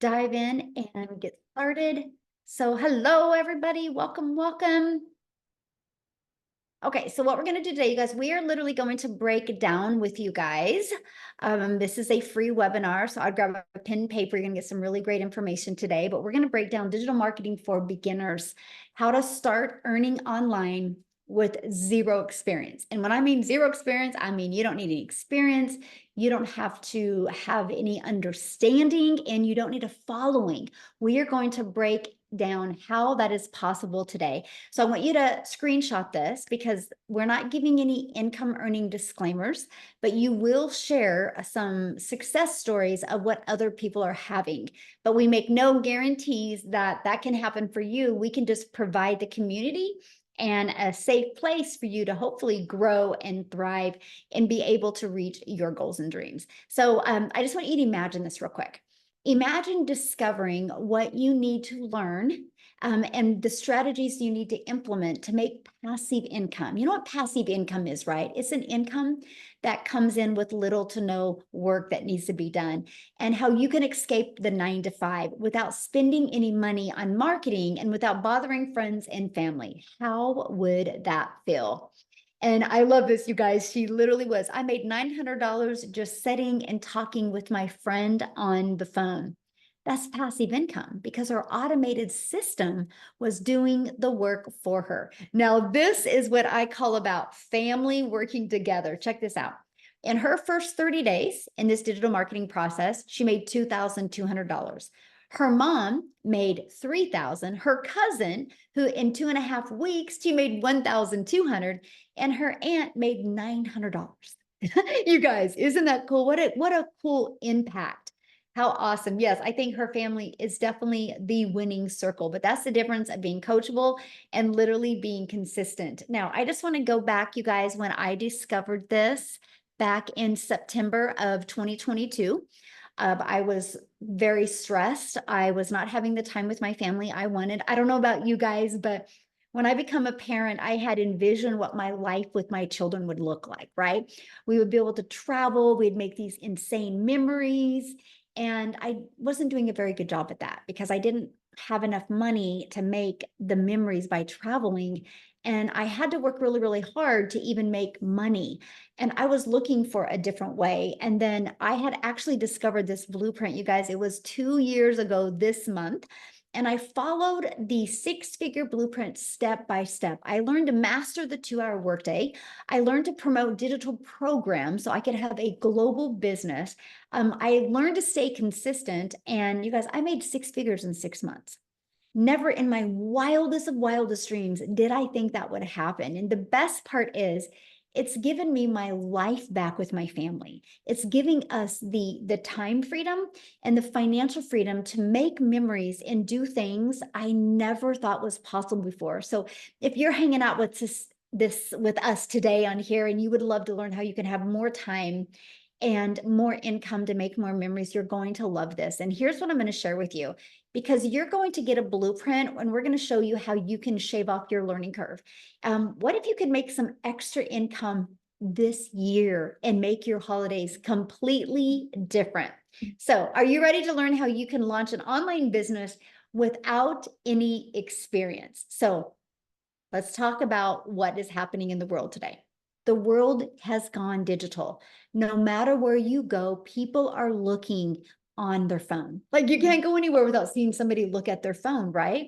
dive in and get started. So hello, everybody. Welcome, welcome. Okay, so what we're going to do today, you guys, we are literally going to break down with you guys. This is a free webinar, so I'd grab a pen and paper. You're going to get some really great information today, but we're going to break down digital marketing for beginners, how to start earning online with zero experience. And when I mean zero experience, I mean you don't need any experience, you don't have to have any understanding, and you don't need a following. We are going to break down how that is possible today. So I want you to screenshot this because we're not giving any income earning disclaimers, but you will share some success stories of what other people are having. But we make no guarantees that that can happen for you. We can just provide the community and a safe place for you to hopefully grow and thrive and be able to reach your goals and dreams. So I just want you to imagine this real quick. Imagine discovering what you need to learn and the strategies you need to implement to make passive income. You know what passive income is, right? It's an income that comes in with little to no work that needs to be done, and how you can escape the 9 to 5 without spending any money on marketing and without bothering friends and family. How would that feel? And I love this, you guys. She literally was. I made $900 just sitting and talking with my friend on the phone. That's passive income because her automated system was doing the work for her. Now, this is what I call about family working together. Check this out. In her first 30 days in this digital marketing process, she made $2,200. Her mom made $3,000. Her cousin, who in 2.5 weeks, she made $1,200, and her aunt made $900. You guys, isn't that cool? What a cool impact. How awesome. Yes, I think her family is definitely the winning circle, but that's the difference of being coachable and literally being consistent. Now, I just want to go back, you guys, when I discovered this back in September of 2022. I was very stressed. I was not having the time with my family I wanted. I don't know about you guys, but when I become a parent, I had envisioned what my life with my children would look like, right? We would be able to travel, we'd make these insane memories. And I wasn't doing a very good job at that because I didn't have enough money to make the memories by traveling. And I had to work really, really hard to even make money. And I was looking for a different way. And then I had actually discovered this blueprint, you guys. It was 2 years ago this month. And I followed the 6-figure blueprint step by step. I learned to master the 2-hour workday. I learned to promote digital programs so I could have a global business. I learned to stay consistent. And you guys, I made 6 figures in 6 months. Never in my wildest of wildest dreams did I think that would happen. And the best part is, it's given me my life back with my family. It's giving us the time freedom and the financial freedom to make memories and do things I never thought was possible before. So if you're hanging out with this with us today on here and you would love to learn how you can have more time and more income to make more memories, you're going to love this. And here's what I'm going to share with you, because you're going to get a blueprint and we're going to show you how you can shave off your learning curve. What if you could make some extra income this year and make your holidays completely different? So are you ready to learn how you can launch an online business without any experience? So let's talk about what is happening in the world today. The world has gone digital. No matter where you go, people are looking on their phone. Like you can't go anywhere without seeing somebody look at their phone, right?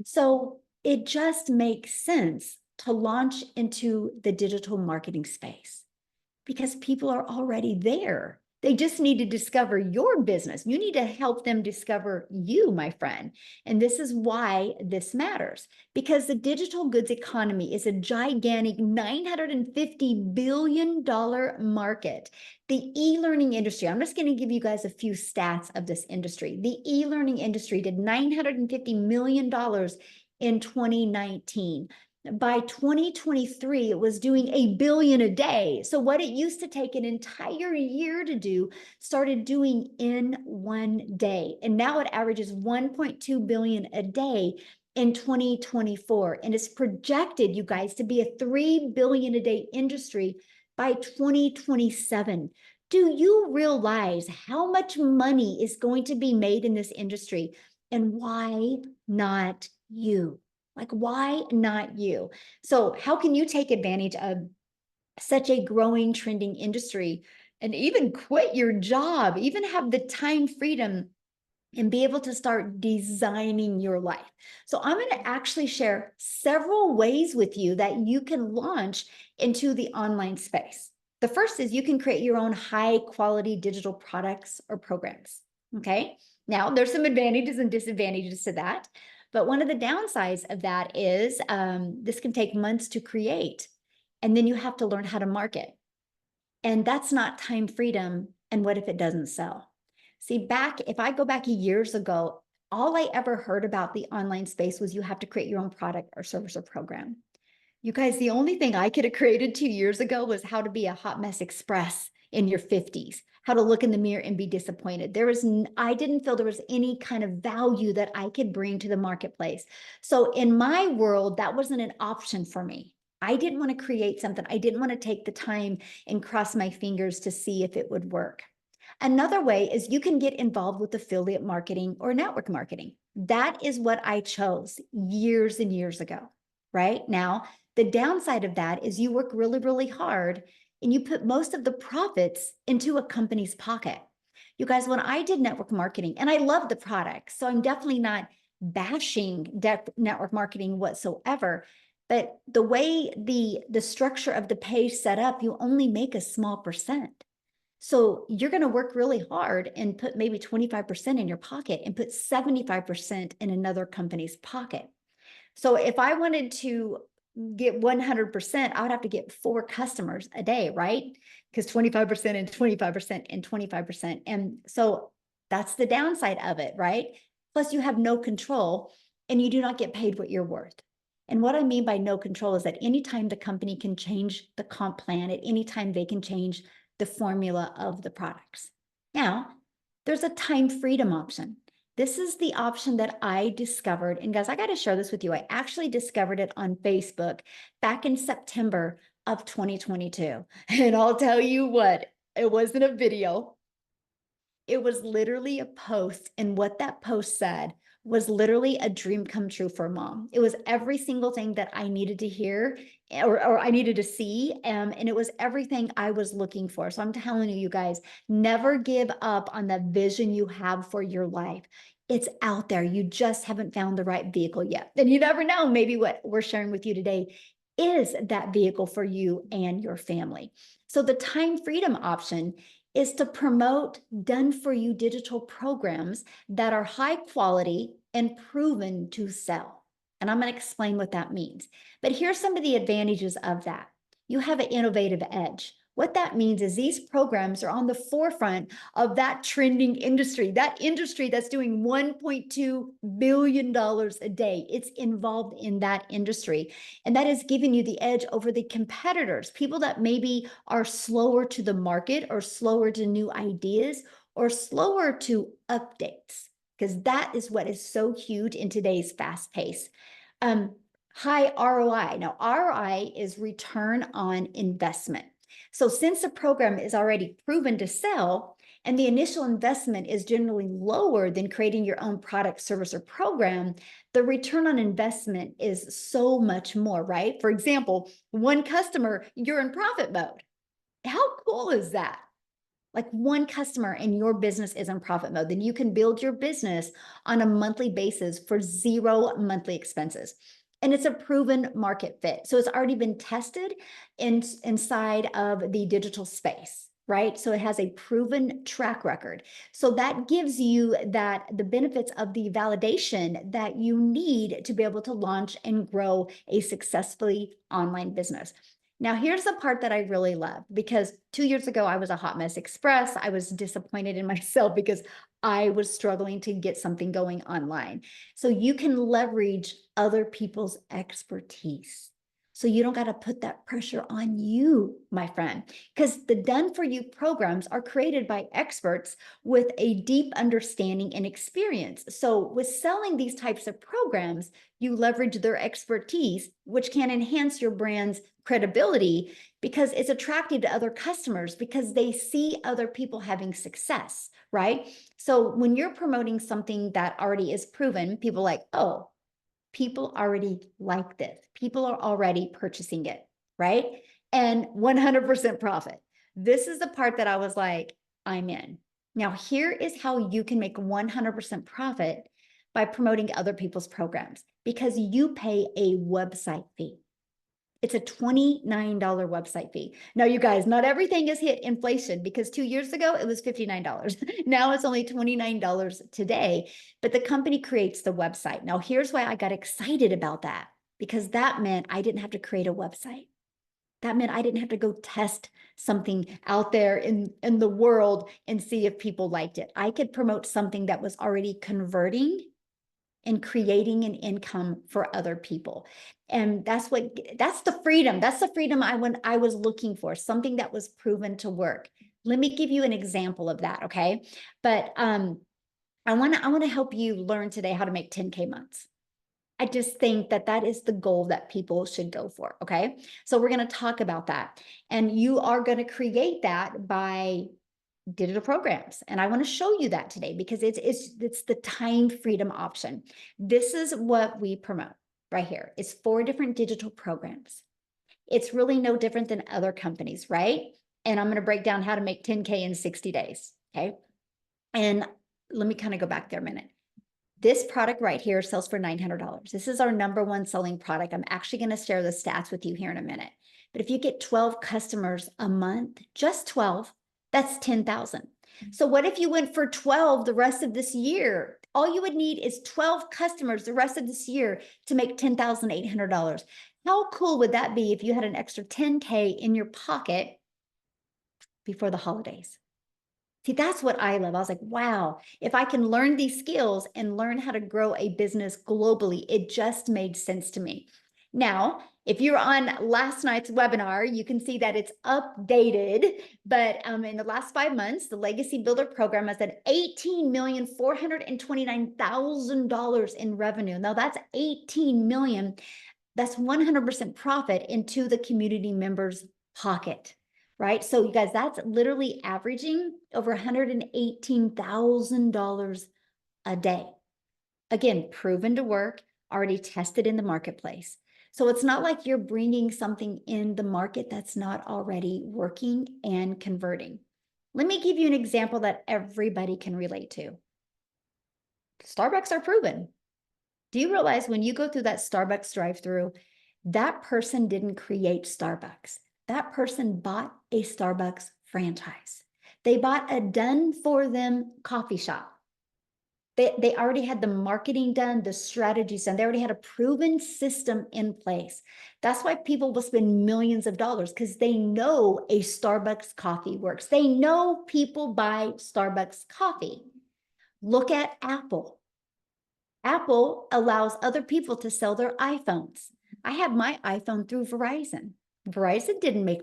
So it just makes sense to launch into the digital marketing space because people are already there. They just need to discover your business. You need to help them discover you, my friend. And this is why this matters, because the digital goods economy is a gigantic $950 billion market. The e-learning industry, I'm just going to give you guys a few stats of this industry. The e-learning industry did $950 million in 2019. By 2023, it was doing $1 billion a day. So what it used to take an entire year to do, started doing in one day. And now it averages 1.2 billion a day in 2024. And it's projected, you guys, to be a 3 billion a day industry by 2027. Do you realize how much money is going to be made in this industry? And why not you? Like, why not you? So, how can you take advantage of such a growing, trending industry and even quit your job, even have the time freedom and be able to start designing your life? So, I'm going to actually share several ways with you that you can launch into the online space. The first is you can create your own high quality digital products or programs. Okay. Now, there's some advantages and disadvantages to that. But one of the downsides of that is this can take months to create. And then you have to learn how to market. And that's not time freedom. And what if it doesn't sell? See, if I go back years ago, all I ever heard about the online space was you have to create your own product or service or program. You guys, the only thing I could have created 2 years ago was how to be a hot mess express in your 50s, how to look in the mirror and be disappointed. I didn't feel there was any kind of value that I could bring to the marketplace. So in my world, that wasn't an option for me. I didn't want to create something. I didn't want to take the time and cross my fingers to see if it would work. Another way is you can get involved with affiliate marketing or network marketing. That is what I chose years and years ago, right? Now, the downside of that is you work really, really hard and you put most of the profits into a company's pocket. You guys, when I did network marketing, and I love the product, so I'm definitely not bashing network marketing whatsoever, but the way the structure of the pay set up, you only make a small percent. So you're going to work really hard and put maybe 25% in your pocket and put 75% in another company's pocket. So if I wanted to get 100%, I would have to get 4 customers a day, right? Because 25% and 25% and 25%. And so that's the downside of it, right? Plus, you have no control and you do not get paid what you're worth. And what I mean by no control is that anytime the company can change the comp plan, at any time they can change the formula of the products. Now, there's a time freedom option. This is the option that I discovered. And guys, I got to share this with you. I actually discovered it on Facebook back in September of 2022. And I'll tell you what, it wasn't a video. It was literally a post. And what that post said was literally a dream come true for mom. It was every single thing that I needed to hear or I needed to see. And it was everything I was looking for. So I'm telling you, you guys, never give up on the vision you have for your life. It's out there. You just haven't found the right vehicle yet. And you never know, maybe what we're sharing with you today is that vehicle for you and your family. So the time freedom option is to promote done for you digital programs that are high quality and proven to sell. And I'm going to explain what that means. But here's some of the advantages of that. You have an innovative edge. What that means is these programs are on the forefront of that trending industry, that industry that's doing $1.2 billion a day. It's involved in that industry. And that is giving you the edge over the competitors, people that maybe are slower to the market or slower to new ideas or slower to updates, because that is what is so huge in today's fast pace. High ROI. Now, ROI is return on investment. So since the program is already proven to sell and the initial investment is generally lower than creating your own product, service, or program, the return on investment is so much more, right? For example, one customer, you're in profit mode. How cool is that? Like one customer and your business is in profit mode, then you can build your business on a monthly basis for 0 monthly expenses. And it's a proven market fit. So it's already been tested inside of the digital space, right? So it has a proven track record. So that gives you the benefits of the validation that you need to be able to launch and grow a successfully online business. Now, here's the part that I really love, because 2 years ago, I was a hot mess express. I was disappointed in myself because I was struggling to get something going online. So you can leverage other people's expertise. So you don't got to put that pressure on you, my friend, because the done for you programs are created by experts with a deep understanding and experience. So with selling these types of programs, you leverage their expertise, which can enhance your brand's credibility because it's attractive to other customers because they see other people having success, right? So when you're promoting something that already is proven, people are like, oh, people already like this. People are already purchasing it, right? And 100% profit. This is the part that I was like, I'm in. Now, here is how you can make 100% profit by promoting other people's programs because you pay a website fee. It's a $29 website fee. Now, you guys, not everything has hit inflation because 2 years ago it was $59. Now it's only $29 today, but the company creates the website. Now, here's why I got excited about that, because that meant I didn't have to create a website. That meant I didn't have to go test something out there in the world and see if people liked it. I could promote something that was already converting and creating an income for other people. And that's the freedom. That's the freedom I was looking for, something that was proven to work. Let me give you an example of that, okay? But I want to help you learn today how to make 10K months. I just think that that is the goal that people should go for, okay? So we're going to talk about that. And you are going to create that by digital programs. And I want to show you that today because it's the time freedom option. This is what we promote right here. It's 4 different digital programs. It's really no different than other companies, right? And I'm going to break down how to make 10K in 60 days, okay? And let me kind of go back there a minute. This product right here sells for $900. This is our #1 selling product. I'm actually going to share the stats with you here in a minute. But if you get 12 customers a month, just 12, that's 10,000. So what if you went for 12 the rest of this year? All you would need is 12 customers the rest of this year to make $10,800. How cool would that be if you had an extra 10K in your pocket before the holidays? See, that's what I love. I was like, wow, if I can learn these skills and learn how to grow a business globally, it just made sense to me. Now, if you're on last night's webinar, you can see that it's updated. But in the last 5 months, the Legacy Builder program has at $18,429,000 in revenue. Now that's 18 million. That's 100% profit into the community members' pocket, right? So you guys, that's literally averaging over $118,000 a day. Again, proven to work, already tested in the marketplace. So it's not like you're bringing something in the market that's not already working and converting. Let me give you an example that everybody can relate to. Starbucks are proven. Do you realize when you go through that Starbucks drive-through, that person didn't create Starbucks. That person bought a Starbucks franchise. They bought a done-for-them coffee shop. They already had the marketing done, the strategies done. They already had a proven system in place. That's why people will spend millions of dollars because they know a Starbucks coffee works. They know people buy Starbucks coffee. Look at Apple. Apple allows other people to sell their iPhones. I have my iPhone through Verizon. Verizon didn't make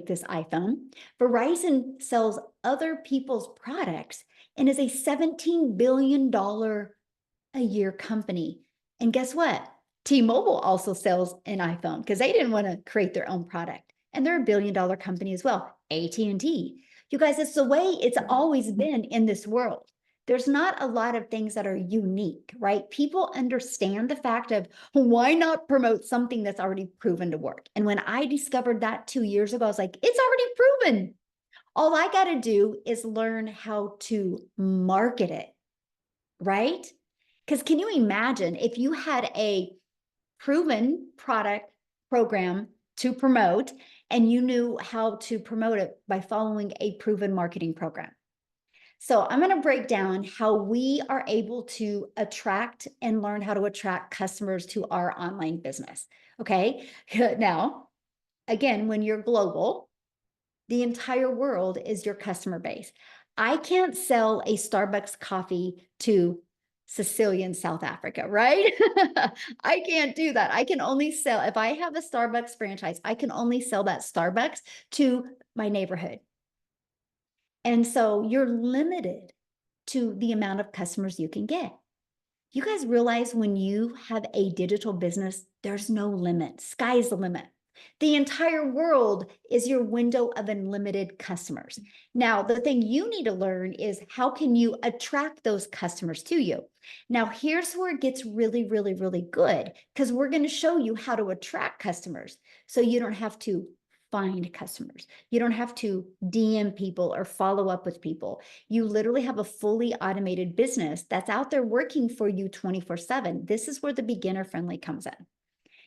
this iPhone. Verizon sells other people's products and is a $17 billion a year company. And guess what? T-Mobile also sells an iPhone because they didn't want to create their own product. And they're $1 billion company as well. AT&T. You guys, it's the way it's always been in this world. There's not a lot of things that are unique, right? People understand the fact of why not promote something that's already proven to work. And when I discovered that 2 years ago, I was like, it's already proven. All I got to do is learn how to market it, right? Because can you imagine if you had a proven product program to promote and you knew how to promote it by following a proven marketing program? So I'm going to break down how we are able to attract and learn how to attract customers to our online business. Okay. Now, again, when you're global, the entire world is your customer base. I can't sell a Starbucks coffee to Cecilia in South Africa, right? I can't do that. I can only sell, if I have a Starbucks franchise, I can only sell that Starbucks to my neighborhood. And so you're limited to the amount of customers you can get. You guys realize when you have a digital business, there's no limit. Sky's the limit. The entire world is your window of unlimited customers. Now, the thing you need to learn is how can you attract those customers to you? Now, here's where it gets really, really, really good because we're going to show you how to attract customers so you don't have to find customers. You don't have to DM people or follow up with people. You literally have a fully automated business that's out there working for you 24/7. This is where the beginner friendly comes in.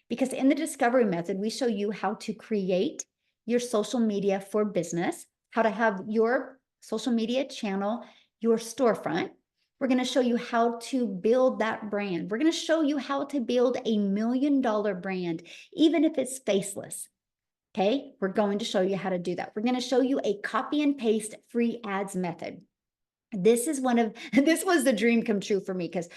Because in the discovery method, we show you how to create your social media for business, how to have your social media channel, your storefront. We're going to show you how to build that brand. We're going to show you how to build $1 million brand, even if it's faceless. Okay, we're going to show you how to do that. We're going to show you a copy and paste free ads method. This is this was the dream come true for me because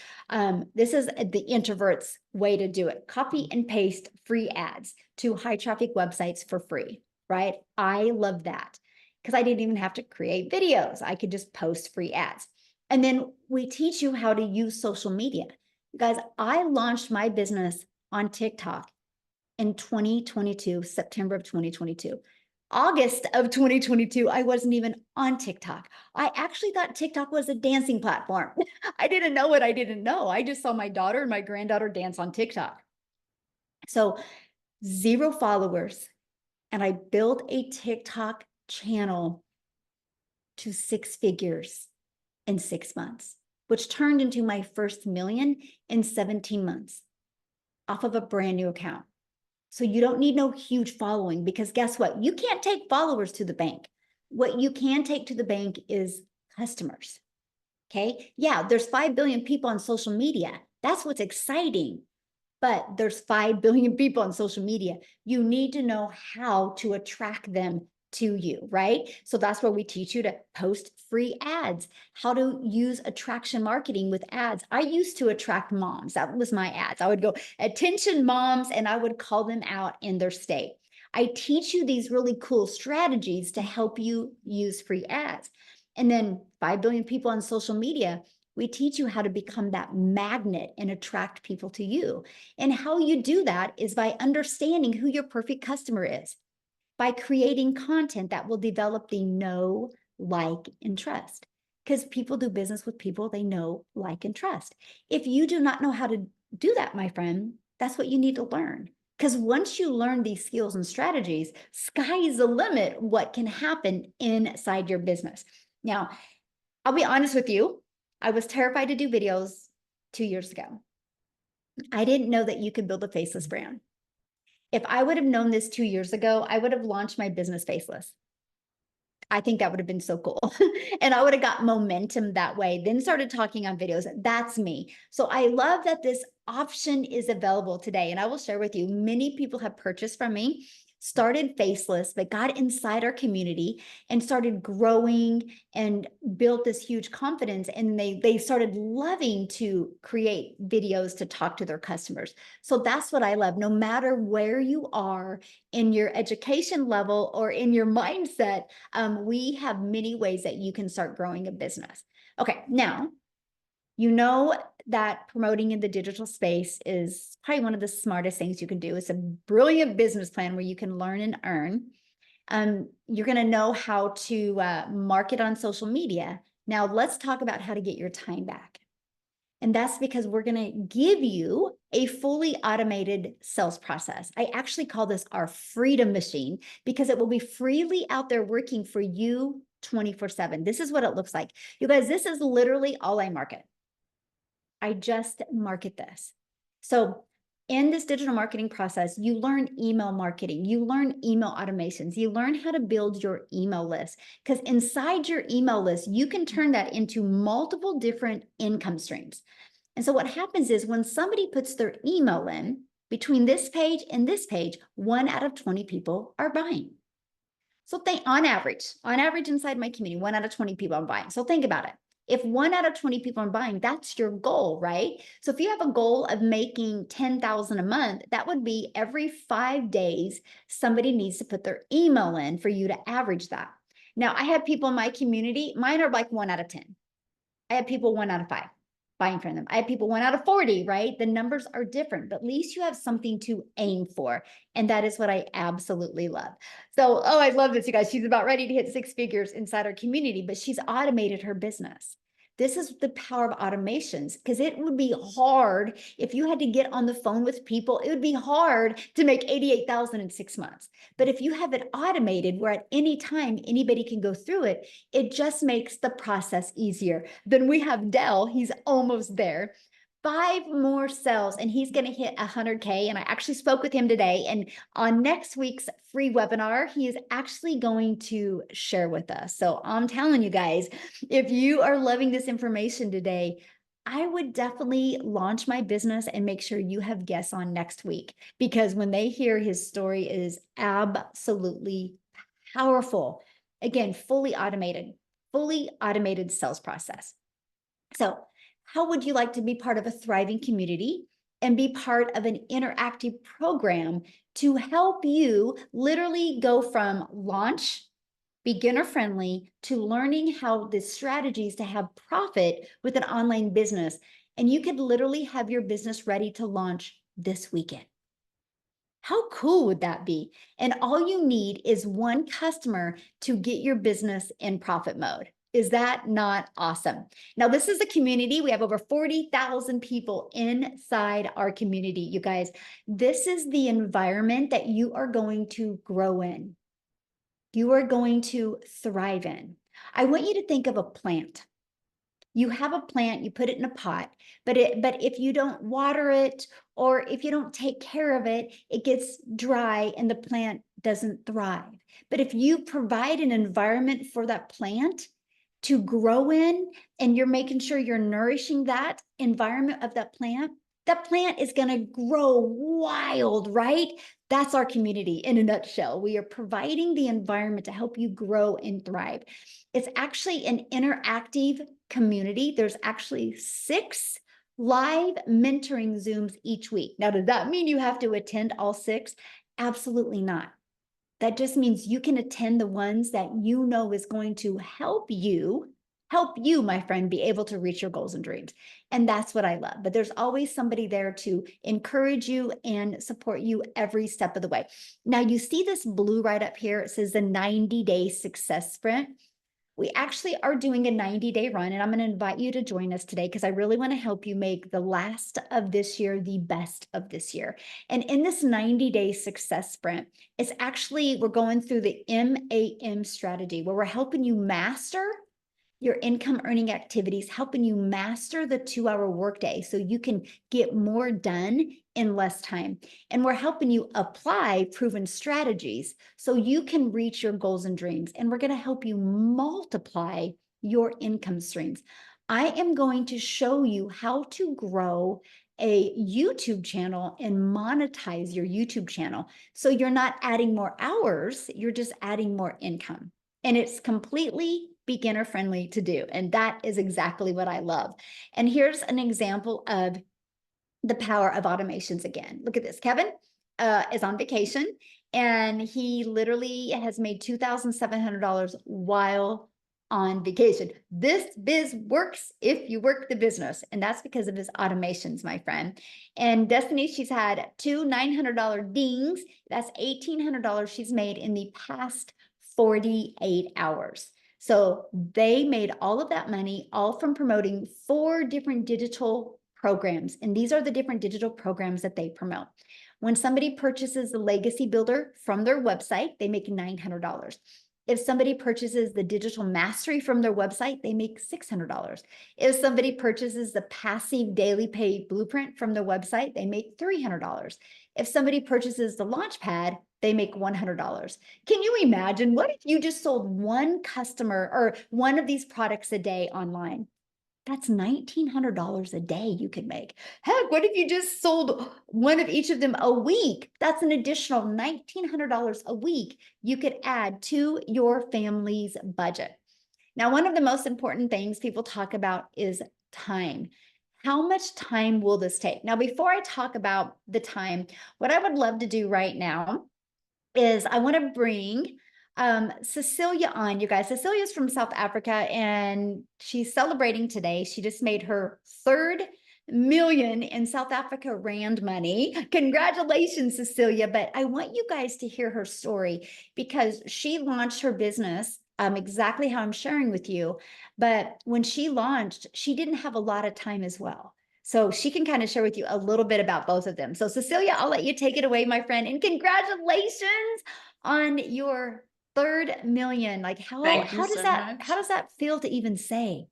this is the introvert's way to do it. Copy and paste free ads to high traffic websites for free, right? I love that because I didn't even have to create videos. I could just post free ads. And then we teach you how to use social media. Guys, I launched my business on TikTok in 2022, September of 2022. August of 2022, I wasn't even on TikTok. I actually thought TikTok was a dancing platform. I didn't know what I didn't know. I just saw my daughter and my granddaughter dance on TikTok. So 0 followers. And I built a TikTok channel to 6 figures in 6 months, which turned into my first million in 17 months off of a brand new account. So you don't need no huge following because guess what? You can't take followers to the bank. What you can take to the bank is customers. Okay. Yeah, there's 5 billion people on social media. That's what's exciting. But there's 5 billion people on social media. You need to know how to attract them to you, right? So that's where we teach you to post free ads, how to use attraction marketing with ads. I used to attract moms. That was my ads. I would go, attention moms, and I would call them out in their state. I teach you these really cool strategies to help you use free ads. And then 5 billion people on social media, we teach you how to become that magnet and attract people to you. And how you do that is by understanding who your perfect customer is, by creating content that will develop the know, like, and trust. Because people do business with people they know, like, and trust. If you do not know how to do that, my friend, that's what you need to learn. Because once you learn these skills and strategies, sky is the limit what can happen inside your business. Now, I'll be honest with you. I was terrified to do videos 2 years ago. I didn't know that you could build a faceless brand. If I would have known this 2 years ago, I would have launched my business faceless. I think that would have been so cool. And I would have got momentum that way, then started talking on videos. That's me. So I love that this option is available today. And I will share with you, many people have purchased from me, started faceless, but got inside our community and started growing and built this huge confidence. And they started loving to create videos to talk to their customers. So that's what I love. No matter where you are in your education level or in your mindset, we have many ways that you can start growing a business. Okay, now, you know that promoting in the digital space is probably one of the smartest things you can do. It's a brilliant business plan where you can learn and earn. You're going to know how to market on social media. Now, let's talk about how to get your time back. And that's because we're going to give you a fully automated sales process. I actually call this our freedom machine because it will be freely out there working for you 24/7. This is what it looks like. You guys, this is literally all I market. I just market this. So in this digital marketing process, you learn email marketing, you learn email automations, you learn how to build your email list, because inside your email list, you can turn that into multiple different income streams. And so what happens is when somebody puts their email in between this page and this page, 1 out of 20 people are buying. So think on average inside my community, 1 out of 20 people are buying. So think about it. If 1 out of 20 people are buying, that's your goal, right? So if you have a goal of making 10,000 a month, that would be every 5 days, somebody needs to put their email in for you to average that. Now, I have people in my community, mine are like 1 out of 10. I have people 1 out of 5. buying from them. I have people 1 out of 40, right? The numbers are different, but at least you have something to aim for. And that is what I absolutely love. So, oh, I love this, you guys. She's about ready to hit 6 figures inside our community, but she's automated her business. This is the power of automations, because it would be hard if you had to get on the phone with people. It would be hard to make 88,000 in 6 months. But if you have it automated where at any time anybody can go through it, it just makes the process easier. Then we have Dell, he's almost there. 5 more cells and he's going to hit 100K. And I actually spoke with him today. And on next week's free webinar, he is actually going to share with us. So I'm telling you guys, if you are loving this information today, I would definitely launch my business and make sure you have guests on next week, because when they hear his story, it is absolutely powerful. Again, fully automated sales process. So how would you like to be part of a thriving community and be part of an interactive program to help you literally go from launch, beginner friendly, to learning how the strategies to have profit with an online business? And you could literally have your business ready to launch this weekend. How cool would that be? And all you need is one customer to get your business in profit mode. Is that not awesome? Now, this is a community. We have over 40,000 people inside our community, you guys. This is the environment that you are going to grow in. You are going to thrive in. I want you to think of a plant. You have a plant, you put it in a pot, but if you don't water it, or if you don't take care of it, it gets dry and the plant doesn't thrive. But if you provide an environment for that plant to grow in, and you're making sure you're nourishing that environment of that plant is going to grow wild, right? That's our community in a nutshell. We are providing the environment to help you grow and thrive. It's actually an interactive community. There's actually 6 live mentoring Zooms each week. Now, does that mean you have to attend all 6? Absolutely not. That just means you can attend the ones that you know is going to help you, my friend, be able to reach your goals and dreams. And that's what I love. But there's always somebody there to encourage you and support you every step of the way. Now, you see this blue right up here. It says the 90-day success sprint. We actually are doing a 90-day run, and I'm going to invite you to join us today, because I really want to help you make the last of this year the best of this year. And in this 90-day success sprint, it's actually, we're going through the MAM strategy, where we're helping you master your income earning activities, helping you master the 2-hour workday so you can get more done in less time. And we're helping you apply proven strategies so you can reach your goals and dreams. And we're going to help you multiply your income streams. I am going to show you how to grow a YouTube channel and monetize your YouTube channel. So you're not adding more hours, you're just adding more income. And it's completely beginner friendly to do. And that is exactly what I love. And here's an example of the power of automations again. Look at this. Kevin is on vacation, and he literally has made $2,700 while on vacation. This biz works if you work the business, and that's because of his automations, my friend. And Destiny, she's had 2 $900 dings. That's $1,800 she's made in the past 48 hours. So they made all of that money, all from promoting 4 different digital programs. And these are the different digital programs that they promote. When somebody purchases the Legacy Builder from their website, they make $900. If somebody purchases the Digital Mastery from their website, they make $600. If somebody purchases the Passive Daily Pay Blueprint from their website, they make $300. If somebody purchases the Launchpad, they make $100. Can you imagine? What if you just sold one customer or one of these products a day online? That's $1,900 a day you could make. Heck, what if you just sold one of each of them a week? That's an additional $1,900 a week you could add to your family's budget. Now, one of the most important things people talk about is time. How much time will this take? Now, before I talk about the time, what I would love to do right now is I want to bring Cecilia on, you guys. Cecilia's from South Africa and she's celebrating today. She just made her 3rd million in South Africa Rand money. Congratulations, Cecilia. But I want you guys to hear her story because she launched her business exactly how I'm sharing with you. But when she launched, she didn't have a lot of time as well. So she can kind of share with you a little bit about both of them. So Cecilia, I'll let you take it away, my friend. And congratulations on your 3rd million. Like how does that feel to even say?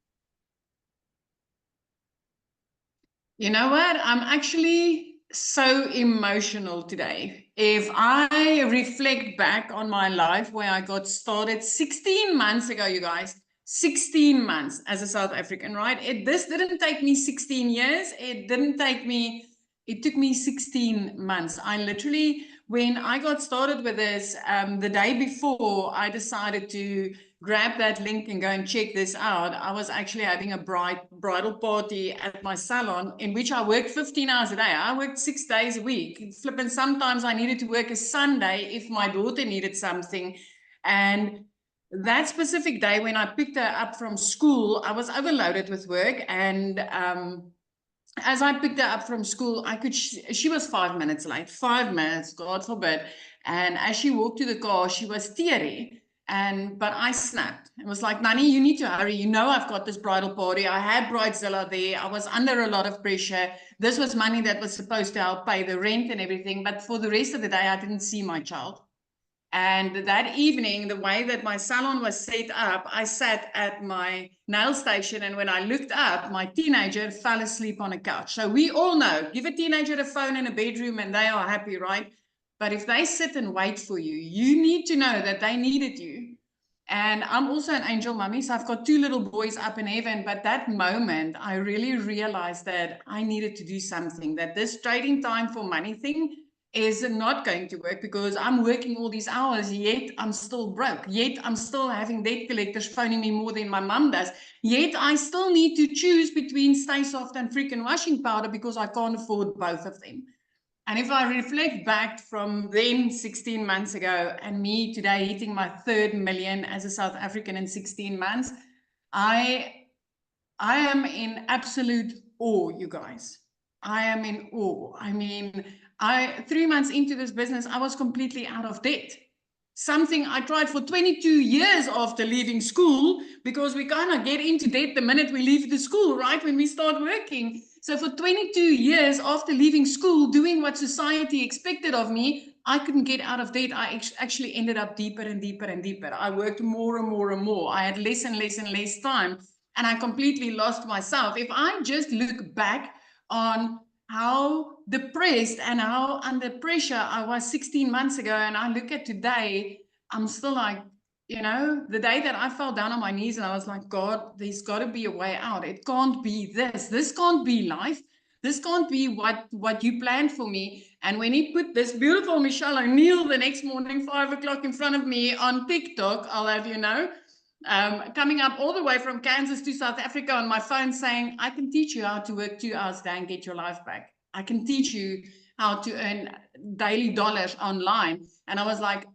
You know what? I'm actually so emotional today. If I reflect back on my life where I got started 16 months ago, you guys, 16 months as a South African, right? This didn't take me 16 years. It took me 16 months. I literally, when I got started with this, the day before I decided to grab that link and go and check this out, I was actually having a bridal party at my salon in which I worked 15 hours a day. I worked 6 days a week. Flipping, sometimes I needed to work a Sunday if my daughter needed something. And that specific day when I picked her up from school, I was overloaded with work. And as I picked her up from school, she was 5 minutes late, 5 minutes, God forbid. And as she walked to the car, she was teary. But I snapped. It was like, Nani, you need to hurry. You know, I've got this bridal party. I had Bridezilla there. I was under a lot of pressure. This was money that was supposed to help pay the rent and everything. But for the rest of the day, I didn't see my child. And that evening, the way that my salon was set up, I sat at my nail station. And when I looked up, my teenager fell asleep on a couch. So we all know, give a teenager a phone in a bedroom and they are happy, right? But if they sit and wait for you, you need to know that they needed you. And I'm also an angel mummy, so I've got 2 little boys up in heaven. But that moment, I really realized that I needed to do something, that this trading time for money thing is not going to work because I'm working all these hours, yet I'm still broke. Yet I'm still having debt collectors phoning me more than my mum does. Yet I still need to choose between Stay Soft and freaking washing powder because I can't afford both of them. And if I reflect back from then 16 months ago and me today hitting my 3rd million as a South African in 16 months, I am in absolute awe, you guys. I am in awe. I mean, 3 months into this business, I was completely out of debt. Something I tried for 22 years after leaving school, because we kind of get into debt the minute we leave the school, right? When we start working. So for 22 years after leaving school, doing what society expected of me, I couldn't get out of debt. I actually ended up deeper and deeper and deeper. I worked more and more and more. I had less and less and less time. And I completely lost myself. If I just look back on how depressed and how under pressure I was 16 months ago, and I look at today, I'm still like, you know, the day that I fell down on my knees and I was like, God, there's got to be a way out. It can't be this. This can't be life. This can't be what you planned for me. And when he put this beautiful Michelle O'Neill the next morning, 5 o'clock in front of me on TikTok, I'll have you know, coming up all the way from Kansas to South Africa on my phone saying, I can teach you how to work 2 hours a day and get your life back. I can teach you how to earn daily dollars online. And I was like,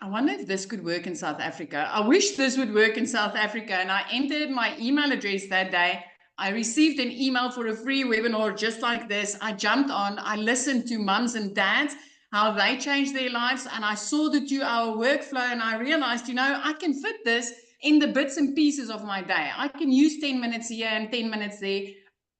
I wonder if this could work in South Africa. I wish this would work in South Africa. And I entered my email address that day. I received an email for a free webinar just like this. I jumped on, I listened to mums and dads, how they changed their lives. And I saw the 2-hour workflow and I realized, you know, I can fit this in the bits and pieces of my day. I can use 10 minutes here and 10 minutes there.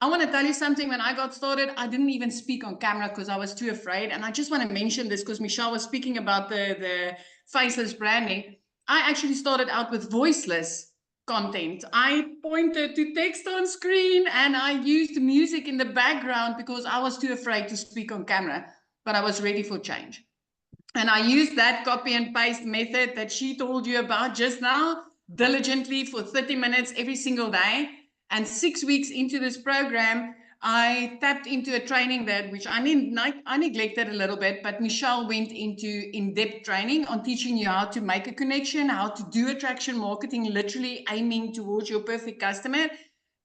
I want to tell you something. When I got started, I didn't even speak on camera because I was too afraid. And I just want to mention this because Michelle was speaking about the faceless branding. I actually started out with voiceless content. I pointed to text on screen and I used music in the background because I was too afraid to speak on camera, but I was ready for change. And I used that copy and paste method that she told you about just now diligently for 30 minutes every single day. And 6 weeks into this program, I tapped into a training which I neglected a little bit, but Michelle went into in-depth training on teaching you how to make a connection, how to do attraction marketing, literally aiming towards your perfect customer.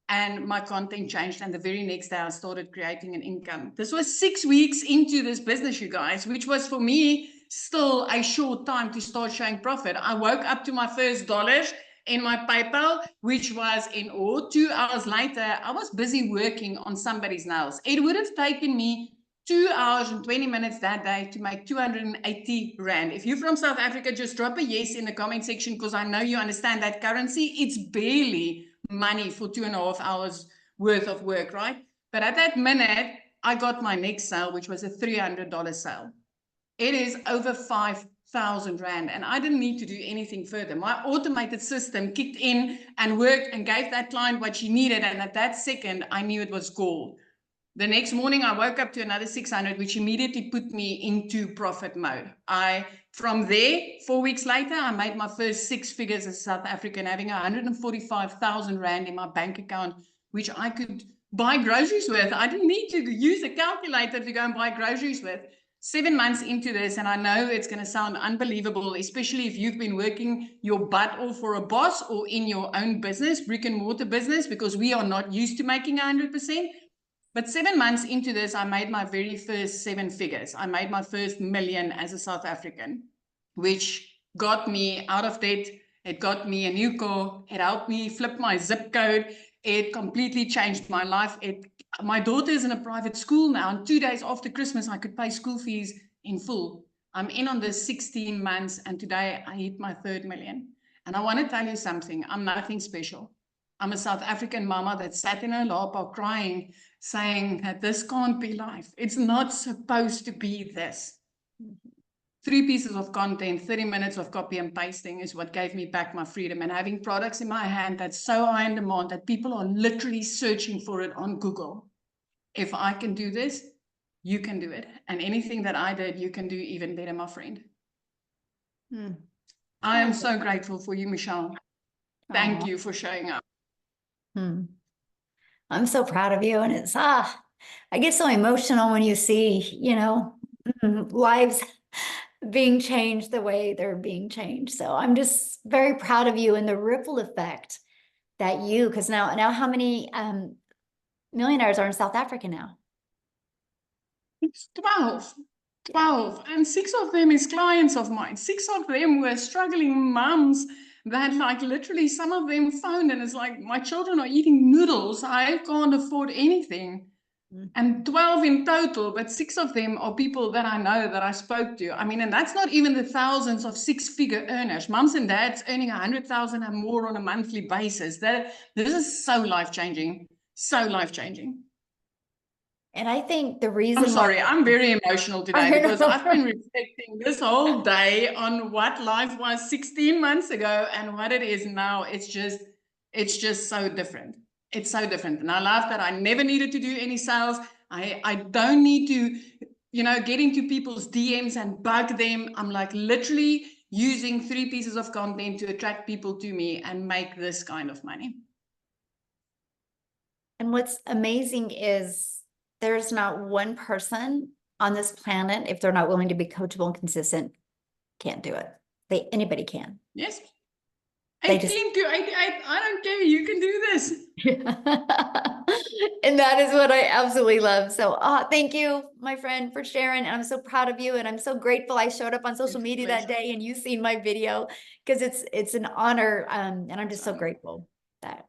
And my content changed. And the very next day, I started creating an income. This was 6 weeks into this business, you guys, which was for me still a short time to start showing profit. I woke up to my first dollars in my PayPal, which was in awe. 2 hours later, I was busy working on somebody's nails. It would have taken me 2 hours and 20 minutes that day to make 280 Rand. If you're from South Africa, just drop a yes in the comment section, because I know you understand that currency. It's barely money for 2.5 hours worth of work, right? But at that minute, I got my next sale, which was a $300 sale. It is over 5,000 Rand, and I didn't need to do anything further. My automated system kicked in and worked and gave that client what she needed, and at that second, I knew it was gold. The next morning, I woke up to another 600, which immediately put me into profit mode. From there, 4 weeks later, I made my first 6 figures as a South African, having 145,000 Rand in my bank account, which I could buy groceries with. I didn't need to use a calculator to go and buy groceries with. 7 months into this, and I know it's going to sound unbelievable, especially if you've been working your butt off for a boss or in your own business, brick and mortar business, because we are not used to making 100%. But 7 months into this, I made my very first 7 figures. I made my first million as a South African, which got me out of debt. It got me a new car. It helped me flip my zip code. It completely changed my life. My daughter is in a private school now, and 2 days after Christmas, I could pay school fees in full. I'm in on this 16 months, and today I hit my 3rd million. And I want to tell you something. I'm nothing special. I'm a South African mama that sat in her lap crying, saying that this can't be life. It's not supposed to be this. 3 pieces of content, 30 minutes of copy and pasting is what gave me back my freedom, and having products in my hand that's so high in demand that people are literally searching for it on Google. If I can do this, you can do it. And anything that I did, you can do even better, my friend. I am so grateful for you, Michelle. Thank you for showing up. I'm so proud of you. And it's, I get so emotional when you see, lives being changed the way they're being changed. So I'm just very proud of you and the ripple effect that because now how many millionaires are in South Africa now? It's 12. And 6 of them is clients of mine. 6 of them were struggling moms that literally some of them phoned and it's like, my children are eating noodles. I can't afford anything. And 12 in total, but 6 of them are people that I know, that I spoke to. I mean, and that's not even the thousands of 6-figure earners. Moms and dads earning 100,000 and more on a monthly basis. This is so life-changing. So life-changing. And I think the reason I'm sorry, I'm very emotional today because I've been reflecting this whole day on what life was 16 months ago and what it is now. It's just so different. It's so different. And I love that I never needed to do any sales. I don't need to, get into people's DMs and bug them. I'm literally using 3 pieces of content to attract people to me and make this kind of money. And what's amazing is there's not one person on this planet, if they're not willing to be coachable and consistent, can't do it. Anybody can. Yes. 18 to 88, I don't care. You can do this. And that is what I absolutely love. So thank you, my friend, for sharing. And I'm so proud of you. And I'm so grateful I showed up on social media that day and you seen my video, because it's an honor. And I'm just so grateful that,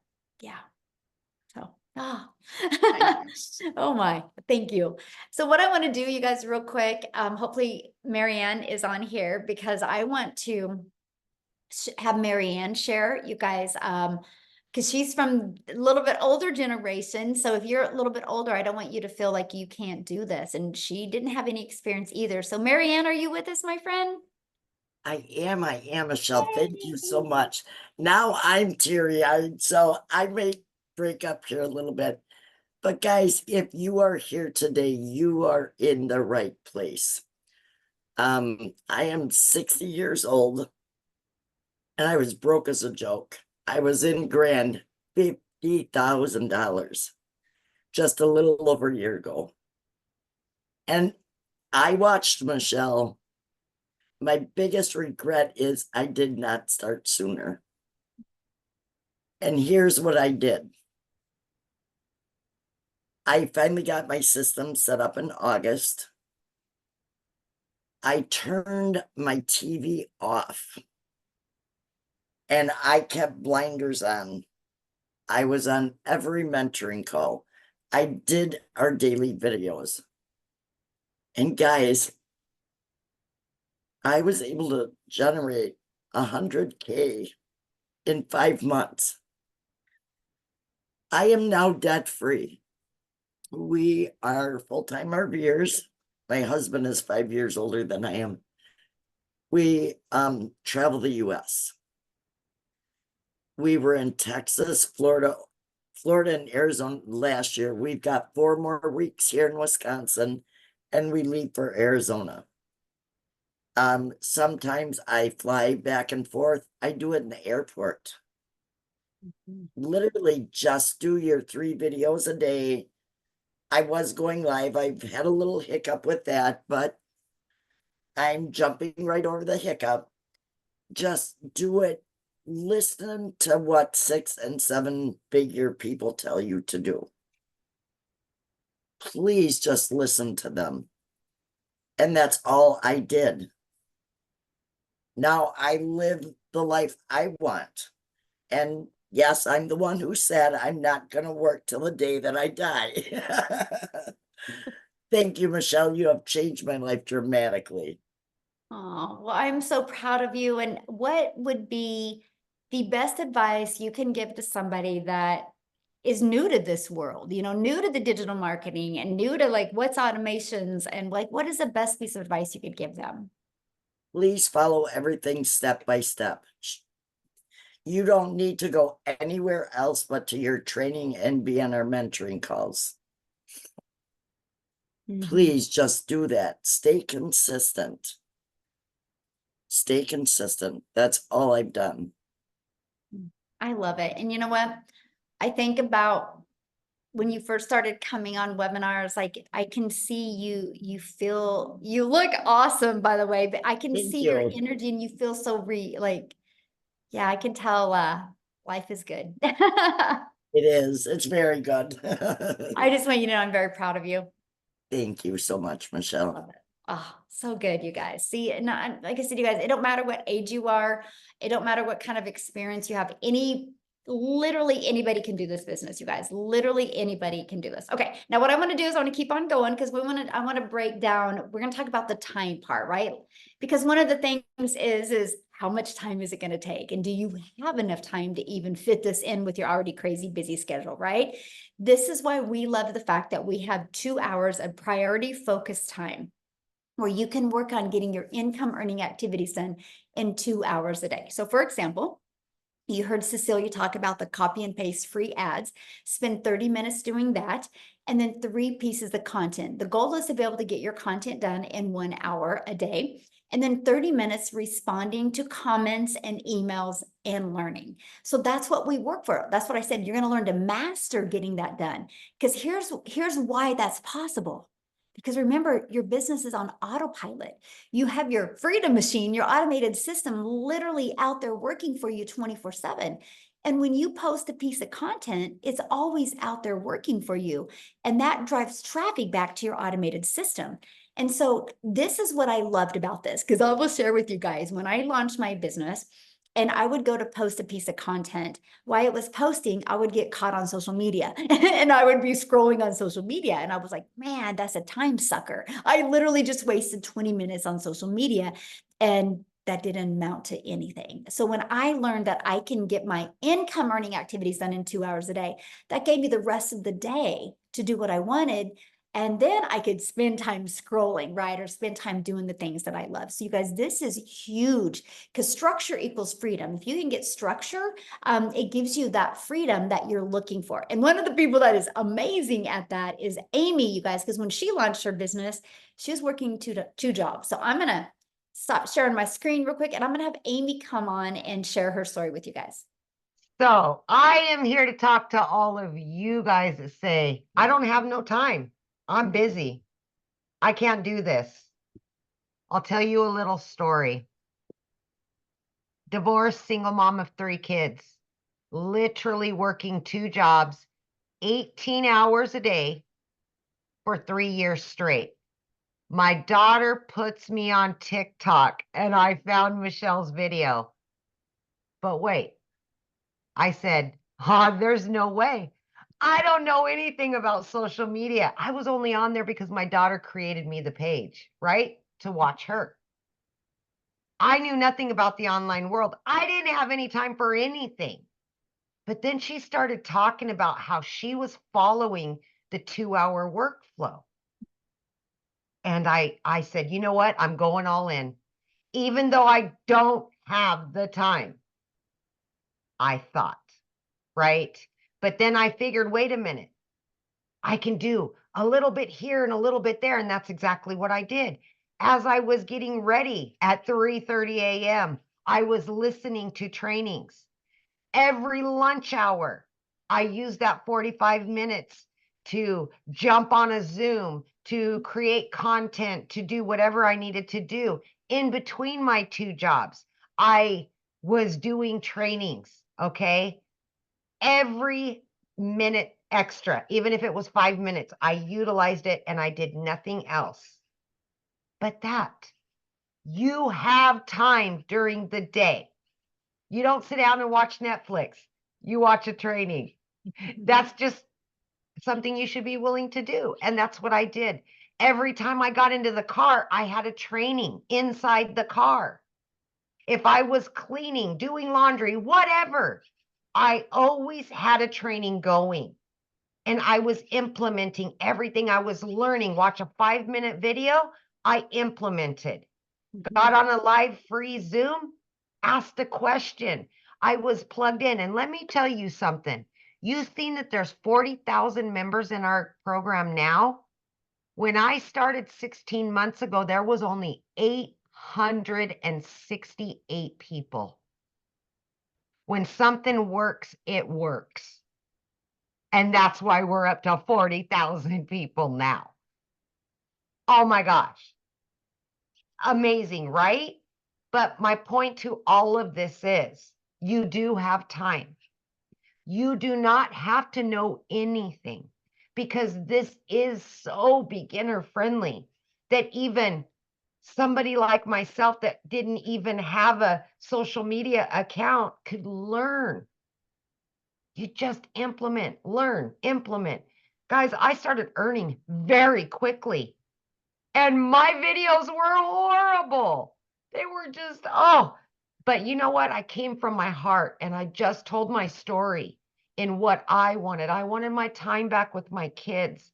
So, oh my, thank you. So what I want to do, you guys, real quick, hopefully Marianne is on here because I want to have Marianne share, you guys, because she's from a little bit older generation. So if you're a little bit older, I don't want you to feel like you can't do this. And she didn't have any experience either. So Marianne, are you with us, my friend? I am, Michelle. Thank you so much. Now I'm teary-eyed, so I may break up here a little bit. But guys, if you are here today, you are in the right place. I am 60 years old, and I was broke as a joke. I was in grand $50,000 just a little over a year ago. And I watched Michelle. My biggest regret is I did not start sooner. And here's what I did. I finally got my system set up in August. I turned my TV off and I kept blinders on. I was on every mentoring call. I did our daily videos. And guys, I was able to generate 100K in 5 months. I am now debt free. We are full-time RVers. My husband is 5 years older than I am. We travel the US. We were in Texas, Florida, and Arizona last year. We've got 4 more weeks here in Wisconsin, and we leave for Arizona. Sometimes I fly back and forth. I do it in the airport. Literally just do your 3 videos a day. I was going live. I've had a little hiccup with that, but I'm jumping right over the hiccup. Just do it. Listen to what 6 and 7 figure people tell you to do. Please just listen to them. And that's all I did. Now I live the life I want. And yes, I'm the one who said I'm not going to work till the day that I die. Thank you, Michelle. You have changed my life dramatically. Oh, well, I'm so proud of you. And what would be the best advice you can give to somebody that is new to this world, you know, new to the digital marketing and new to like what's automations and like what is the best piece of advice you could give them? Please follow everything step by step. You don't need to go anywhere else but to your training and be on our mentoring calls. Please just do that. Stay consistent. Stay consistent. That's all I've done. I love it. And you know what? I think about when you first started coming on webinars, like I can see you, you look awesome, by the way, but I can Thank see your you. energy and you feel so yeah, I can tell life is good. It is. It's very good. I just want you to know I'm very proud of you. Thank you so much, Michelle. Love it. Oh, so good, you guys. See, and like I said, you guys, it don't matter what age you are. It don't matter what kind of experience you have. Literally anybody can do this business, you guys. Literally anybody can do this. Okay. Now what I want to do is I want to keep on going because I want to break down, we're going to talk about the time part, right? Because one of the things is how much time is it going to take? And do you have enough time to even fit this in with your already crazy busy schedule, right? This is why we love the fact that we have 2 hours of priority focused time where you can work on getting your income earning activities done in 2 hours a day. So for example, you heard Cecilia talk about the copy and paste free ads. Spend 30 minutes doing that. And then 3 pieces of content. The goal is to be able to get your content done in 1 hour a day. And then 30 minutes responding to comments and emails and learning. So that's what we work for. That's what I said. You're going to learn to master getting that done. Because here's why that's possible. Because remember, your business is on autopilot. You have your freedom machine, your automated system literally out there working for you 24/7. And when you post a piece of content, it's always out there working for you. And that drives traffic back to your automated system. And so this is what I loved about this, because I will share with you guys, when I launched my business, and I would go to post a piece of content. While it was posting, I would get caught on social media and I would be scrolling on social media. And I was like, man, that's a time sucker. I literally just wasted 20 minutes on social media and that didn't amount to anything. So when I learned that I can get my income earning activities done in 2 hours a day, that gave me the rest of the day to do what I wanted. And then I could spend time scrolling, right? Or spend time doing the things that I love. So you guys, this is huge because structure equals freedom. If you can get structure, it gives you that freedom that you're looking for. And one of the people that is amazing at that is Amy, you guys, because when she launched her business, she was working two jobs. So I'm going to stop sharing my screen real quick and I'm going to have Amy come on and share her story with you guys. So I am here to talk to all of you guys that say, I don't have no time. I'm busy. I can't do this. I'll tell you a little story. Divorced, single mom of 3 kids, literally working 2 jobs, 18 hours a day for 3 years straight. My daughter puts me on TikTok and I found Michelle's video. But wait, I said, there's no way. I don't know anything about social media. I was only on there because my daughter created me the page, right? To watch her. I knew nothing about the online world. I didn't have any time for anything. But then she started talking about how she was following the 2-hour workflow. And I said, you know what? I'm going all in. Even though I don't have the time, I thought, right? But then I figured, wait a minute, I can do a little bit here and a little bit there. And that's exactly what I did. As I was getting ready at 3:30 a.m., I was listening to trainings. Every lunch hour, I used that 45 minutes to jump on a Zoom, to create content, to do whatever I needed to do. In between my 2 jobs, I was doing trainings, okay? Every minute extra, even if it was 5 minutes, I utilized it and I did nothing else. But you have time during the day. You don't sit down and watch Netflix. You watch a training. That's just something you should be willing to do. And that's what I did. Every time I got into the car, I had a training inside the car. If I was cleaning, doing laundry, whatever, I always had a training going. And I was implementing everything I was learning. Watch a 5-minute video, I implemented. Got on a live free Zoom, asked a question. I was plugged in. And let me tell you something. You've seen that there's 40,000 members in our program now. When I started 16 months ago, there was only 868 people. When something works, it works. And that's why we're up to 40,000 people now. Oh my gosh. Amazing, right? But my point to all of this is you do have time. You do not have to know anything because this is so beginner friendly that even somebody like myself that didn't even have a social media account could learn. You just implement, learn, implement. Guys, I started earning very quickly. And my videos were horrible. They were just, but you know what? I came from my heart and I just told my story in what I wanted. I wanted my time back with my kids.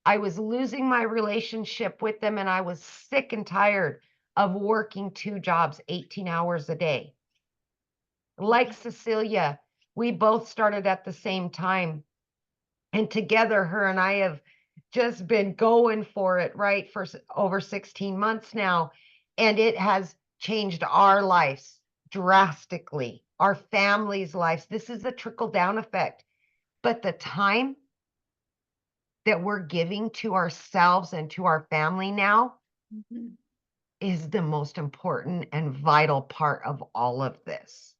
I was losing my relationship with them and I was sick and tired of working 2 jobs, 18 hours a day. Like Cecilia, we both started at the same time. And together, her and I have just been going for it, right, for over 16 months now. And it has changed our lives drastically, our families' lives. This is a trickle-down effect. But the time that we're giving to ourselves and to our family now is the most important and vital part of all of this.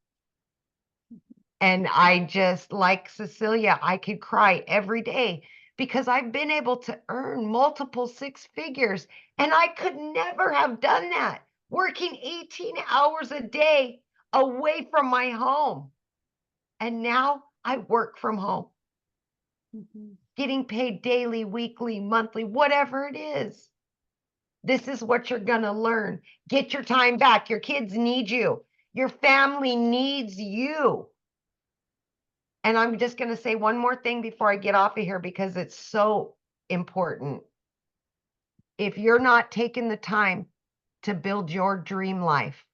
And I just, like Cecilia, I could cry every day because I've been able to earn multiple 6 figures. And I could never have done that working 18 hours a day away from my home. And now I work from home, getting paid daily, weekly, monthly, whatever it is. This is what you're going to learn. Get your time back. Your kids need you. Your family needs you. And I'm just going to say one more thing before I get off of here because it's so important. If you're not taking the time to build your dream life,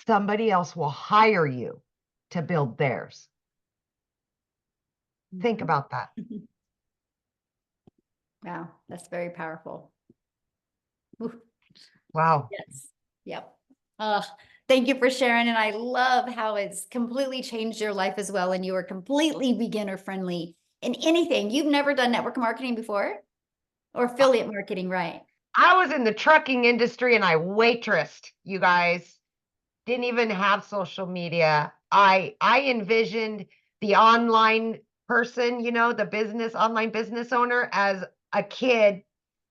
somebody else will hire you to build theirs. Think about that. Wow, that's very powerful. Ooh. Wow. Yes. Yep. Thank you for sharing. And I love how it's completely changed your life as well. And you are completely beginner friendly in anything. You've never done network marketing before or affiliate marketing, right? I was in the trucking industry and I waitressed, you guys. Didn't even have social media. I envisioned the online person, you know, the online business owner as a kid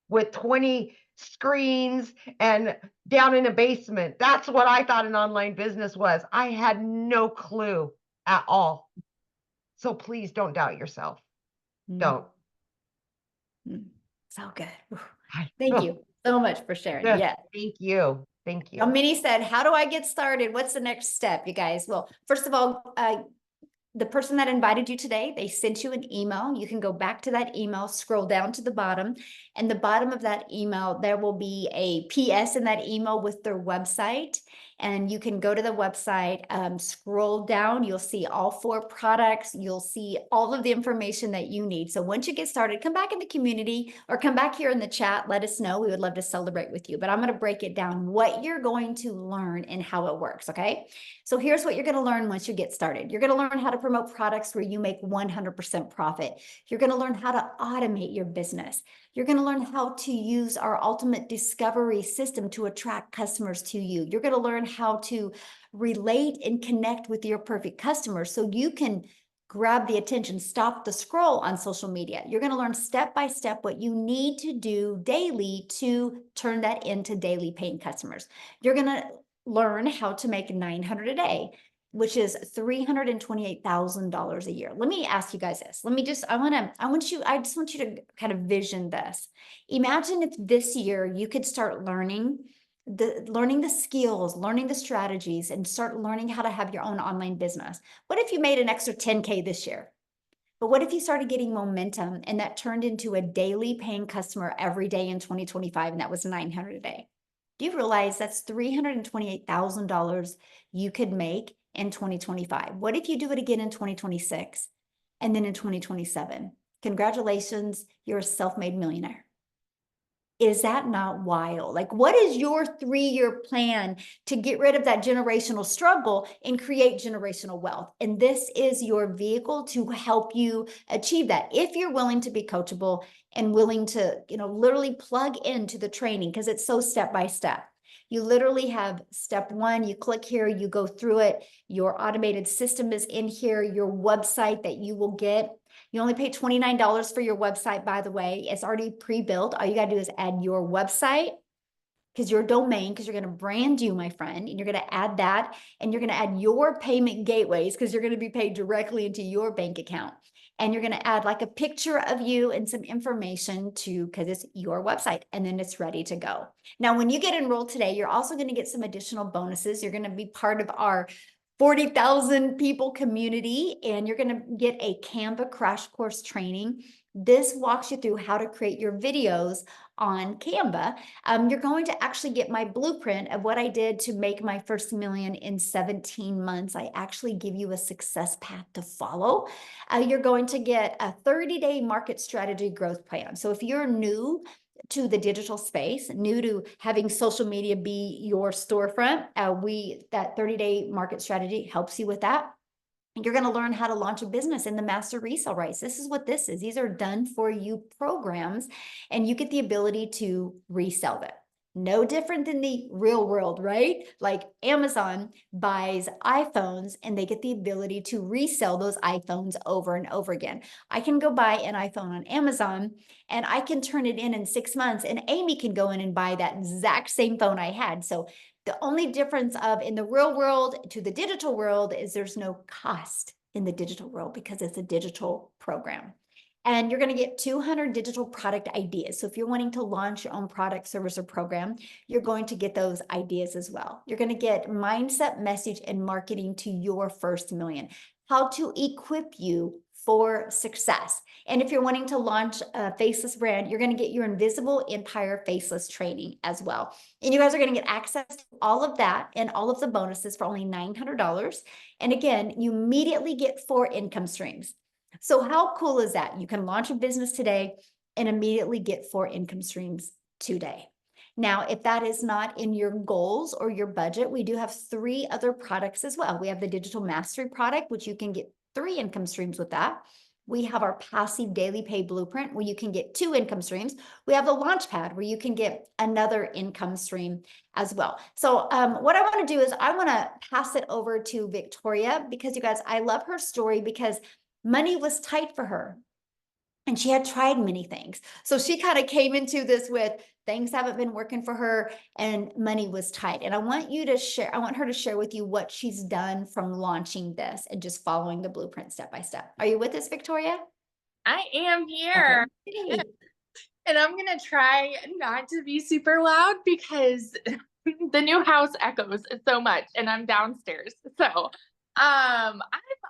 with 20 screens and down in a basement. That's what I thought an online business was. I had no clue at all. So please don't doubt yourself. Don't. So good. Whew. I- Thank you so much for sharing. Yeah, Yeah. Thank you. Thank Now, you. Minnie said, how do I get started? What's the next step, you guys? Well, first of all, the person that invited you today, they sent you an email. You can go back to that email, scroll down to the bottom, and the bottom of that email, there will be a PS in that email with their website. And you can go to the website, scroll down, you'll see all 4 products. You'll see all of the information that you need. So once you get started, come back in the community or come back here in the chat. Let us know. We would love to celebrate with you. But I'm going to break it down, what you're going to learn and how it works, okay? So here's what you're going to learn once you get started. You're going to learn how to promote products where you make 100% profit. You're going to learn how to automate your business. You're going to learn how to use our ultimate discovery system to attract customers to you. You're going to learn how to relate and connect with your perfect customers so you can grab the attention, stop the scroll on social media. You're going to learn step by step what you need to do daily to turn that into daily paying customers. You're going to learn how to make $900 a day, which is $328,000 a year. Let me ask you guys this. I just want you to kind of vision this. Imagine if this year you could start learning the skills, learning the strategies, and start learning how to have your own online business. What if you made an extra 10K this year? But what if you started getting momentum and that turned into a daily paying customer every day in 2025, and that was $900 a day? Do you realize that's $328,000 you could make in 2025? What if you do it again in 2026 and then in 2027? Congratulations, you're a self-made millionaire. Is that not wild? Like, what is your 3-year plan to get rid of that generational struggle and create generational wealth? And this is your vehicle to help you achieve that. If you're willing to be coachable and willing to, literally plug into the training, because it's so step by step. You literally have step 1, you click here, you go through it. Your automated system is in here, your website that you will get. You only pay $29 for your website, by the way. It's already pre-built. All you got to do is add your website, because your domain, because you're going to brand you, my friend, and you're going to add that, and you're going to add your payment gateways, because you're going to be paid directly into your bank account. And you're going to add like a picture of you and some information because it's your website, and then it's ready to go. Now, when you get enrolled today, you're also going to get some additional bonuses. You're going to be part of our 40,000 people community, and you're going to get a Canva crash course training. This walks you through how to create your videos on Canva. You're going to actually get my blueprint of what I did to make my first million in 17 months. I actually give you a success path to follow. You're going to get a 30-day market strategy growth plan. So if you're new to the digital space, new to having social media be your storefront, that 30-day market strategy helps you with that. And you're going to learn how to launch a business in the master resale rights. This is what this is. These are done for you programs, and you get the ability to resell them. No different than the real world, right? Like Amazon buys iPhones and they get the ability to resell those iPhones over and over again. I can go buy an iPhone on Amazon and I can turn it in 6 months, and Amy can go in and buy that exact same phone I had. So the only difference of in the real world to the digital world is there's no cost in the digital world because it's a digital program. And you're going to get 200 digital product ideas. So if you're wanting to launch your own product, service, or program, you're going to get those ideas as well. You're going to get mindset, message, and marketing to your first million. How to equip you for success. And if you're wanting to launch a faceless brand, you're going to get your Invisible Empire Faceless training as well. And you guys are going to get access to all of that and all of the bonuses for only $900. And again, you immediately get 4 income streams. So how cool is that? You can launch a business today and immediately get 4 income streams today. Now, if that is not in your goals or your budget, we do have 3 other products as well. We have the Digital Mastery product, which you can get 3 income streams with that. We have our Passive Daily Pay Blueprint, where you can get 2 income streams. We have the Launchpad, where you can get another income stream as well. So what I want to do is I want to pass it over to Victoria, because you guys, I love her story because money was tight for her. And she had tried many things. So she kind of came into this with things haven't been working for her and money was tight. And I want her to share with you what she's done from launching this and just following the blueprint step by step. Are you with us, Victoria? I am here. Okay. And I'm going to try not to be super loud because the new house echoes so much and I'm downstairs. So, I'm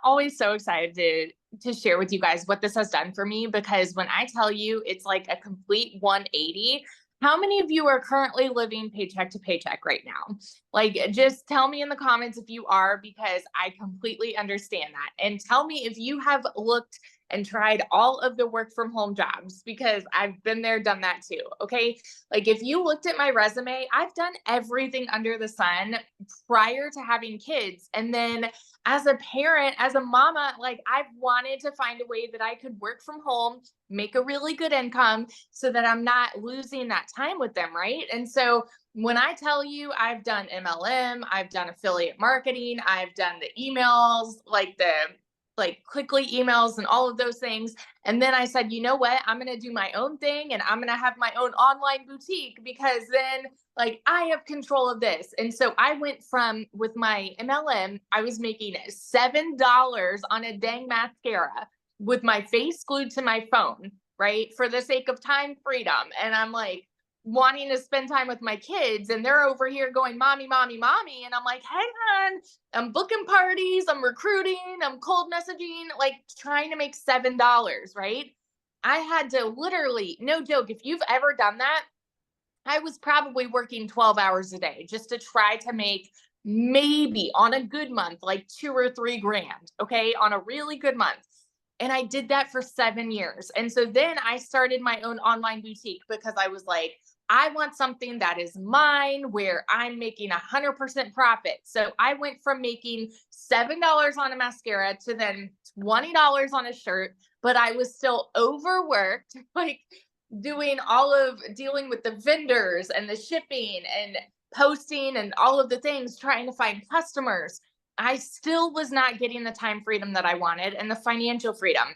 always so excited to share with you guys what this has done for me, because when I tell you it's like a complete 180, how many of you are currently living paycheck to paycheck right now? Like, just tell me in the comments if you are, because I completely understand that. And tell me if you have looked and tried all of the work from home jobs, because I've been there, done that too. Okay. Like, if you looked at my resume, I've done everything under the sun prior to having kids. And then as a parent, as a mama, like, I've wanted to find a way that I could work from home, make a really good income so that I'm not losing that time with them. Right. And so when I tell you I've done MLM, I've done affiliate marketing, I've done the emails, like quickly emails and all of those things. And then I said, you know what, I'm going to do my own thing and I'm going to have my own online boutique, because then like I have control of this. And so I went from, with my MLM, I was making $7 on a dang mascara with my face glued to my phone, right? For the sake of time freedom. And I'm like, wanting to spend time with my kids, and they're over here going, mommy, mommy, mommy. And I'm like, hang on, I'm booking parties, I'm recruiting, I'm cold messaging, like trying to make $7, right? I had to literally, no joke, if you've ever done that, I was probably working 12 hours a day just to try to make maybe on a good month, like 2 or 3 grand. Okay. On a really good month. And I did that for 7 years. And so then I started my own online boutique, because I was like, I want something that is mine, where I'm making 100% profit. So I went from making $7 on a mascara to then $20 on a shirt, but I was still overworked, like dealing with the vendors and the shipping and posting and all of the things, trying to find customers. I still was not getting the time freedom that I wanted and the financial freedom.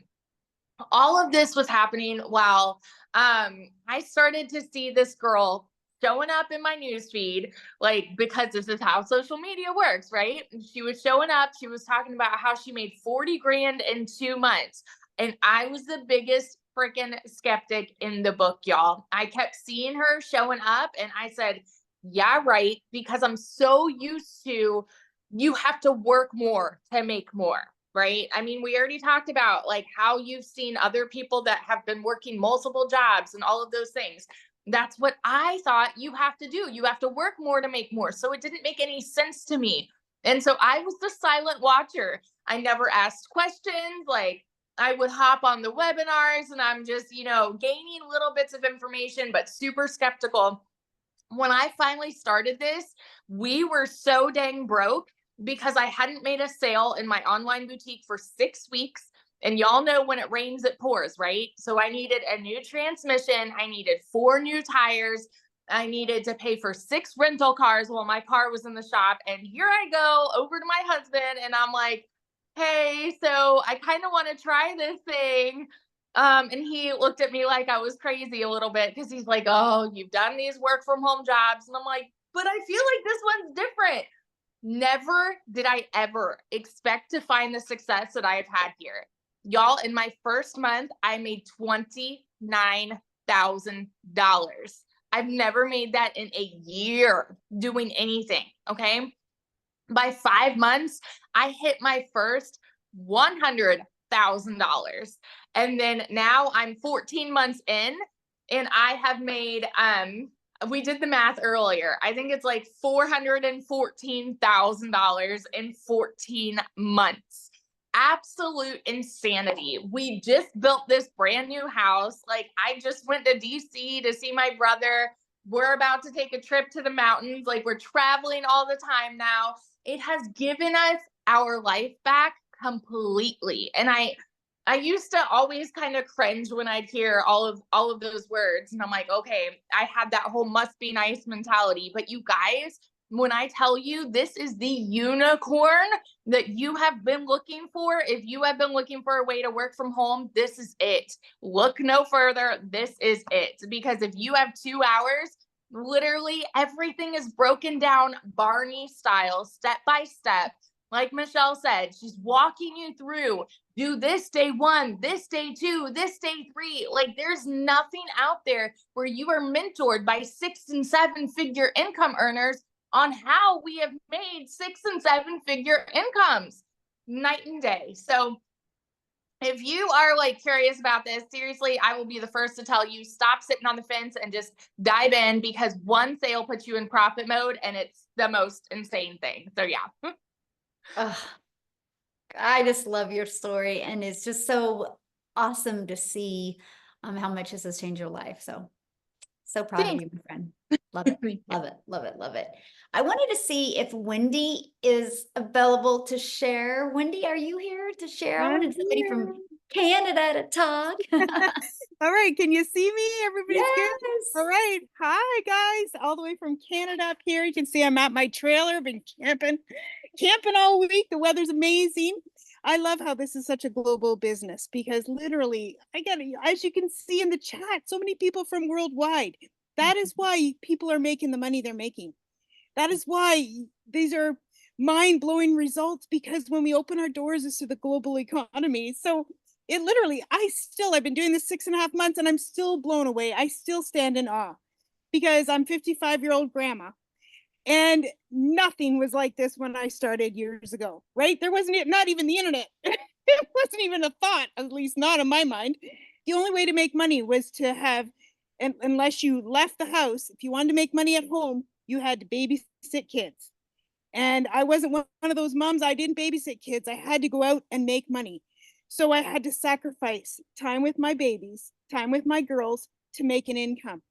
All of this was happening while I started to see this girl showing up in my newsfeed, like, because this is how social media works, right? She was showing up, she was talking about how she made 40 grand in 2 months. And I was the biggest freaking skeptic in the book, y'all. I kept seeing her showing up and I said, yeah, right. Because I'm so used to, you have to work more to make more. Right? I mean, we already talked about like how you've seen other people that have been working multiple jobs and all of those things. That's what I thought you have to do. You have to work more to make more. So it didn't make any sense to me. And so I was the silent watcher. I never asked questions. Like, I would hop on the webinars and I'm just, gaining little bits of information, but super skeptical. When I finally started this, we were so dang broke because I hadn't made a sale in my online boutique for 6 weeks. And y'all know when it rains, it pours, right? So I needed a new transmission. I needed 4 new tires. I needed to pay for 6 rental cars while my car was in the shop. And here I go over to my husband and I'm like, hey, so I kind of want to try this thing. And he looked at me like I was crazy a little bit, because he's like, oh, you've done these work from home jobs. And I'm like, but I feel like this one's different. Never did I ever expect to find the success that I have had here. Y'all, in my first month, I made $29,000. I've never made that in a year doing anything, okay? By 5 months, I hit my first $100,000. And then now I'm 14 months in and I have made, we did the math earlier. I think it's like $414,000 in 14 months. Absolute insanity. We just built this brand new house. Like, I just went to DC to see my brother. We're about to take a trip to the mountains. Like, we're traveling all the time now. It has given us our life back completely. And I used to always kind of cringe when I'd hear all of those words. And I'm like, okay, I had that whole must be nice mentality. But you guys, when I tell you this is the unicorn that you have been looking for, if you have been looking for a way to work from home, this is it. Look no further. This is it. Because if you have 2 hours, literally everything is broken down Barney style, step by step. Like Michelle said, she's walking you through, do this day 1, this day 2, this day 3. Like there's nothing out there where you are mentored by 6 and 7 figure income earners on how we have made 6 and 7 figure incomes night and day. So if you are like curious about this, seriously, I will be the first to tell you, stop sitting on the fence and just dive in, because one sale puts you in profit mode and it's the most insane thing. So yeah. Ugh, I just love your story, and it's just so awesome to see how much this has changed your life. So proud of you, my friend. Love it. Love it. Love it. Love it. I wanted to see if Wendy is available to share. Wendy, are you here to share? I wanted somebody from Canada to talk. All right, can you see me? Everybody's good? Yes. All right. Hi, guys. All the way from Canada up here. You can see I'm at my trailer. Been camping all week. The weather's amazing. I love how this is such a global business, because literally, as you can see in the chat, so many people from worldwide. That is why people are making the money they're making. That is why these are mind-blowing results, because when we open our doors, it's to the global economy. So it literally, I've been doing this 6.5 months and I'm still blown away. I still stand in awe, because I'm 55-year-old grandma, and nothing was like this when I started years ago, right? There wasn't, not even the internet. It wasn't even a thought, at least not in my mind. The only way to make money was to have, unless you left the house, if you wanted to make money at home, you had to babysit kids. And I wasn't one of those moms. I didn't babysit kids. I had to go out and make money. So I had to sacrifice time with my babies, time with my girls, to make an income.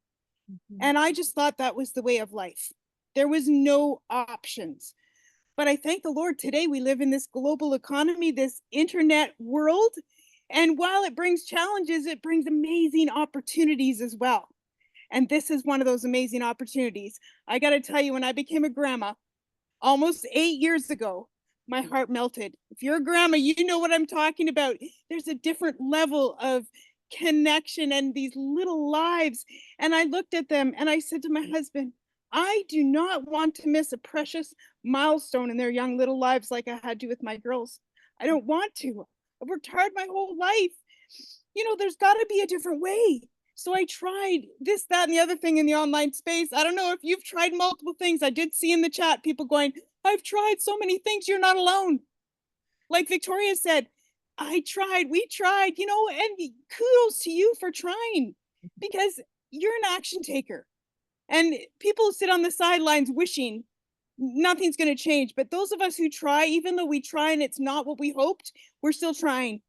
And I just thought that was the way of life. There was no options. But I thank the Lord, today we live in this global economy, this internet world. And while it brings challenges, it brings amazing opportunities as well. And this is one of those amazing opportunities. I got to tell you, when I became a grandma almost 8 years ago, my heart melted. If you're a grandma, you know what I'm talking about. There's a different level of connection and these little lives. And I looked at them and I said to my husband, I do not want to miss a precious milestone in their young little lives like I had to with my girls. I don't want to. I've worked hard my whole life. There's got to be a different way. So I tried this, that, and the other thing in the online space. I don't know if you've tried multiple things. I did see in the chat people going, I've tried so many things. You're not alone. Like Victoria said, we tried, and kudos to you for trying, because you're an action taker. And people sit on the sidelines wishing nothing's going to change. But those of us who try, even though we try and it's not what we hoped, we're still trying,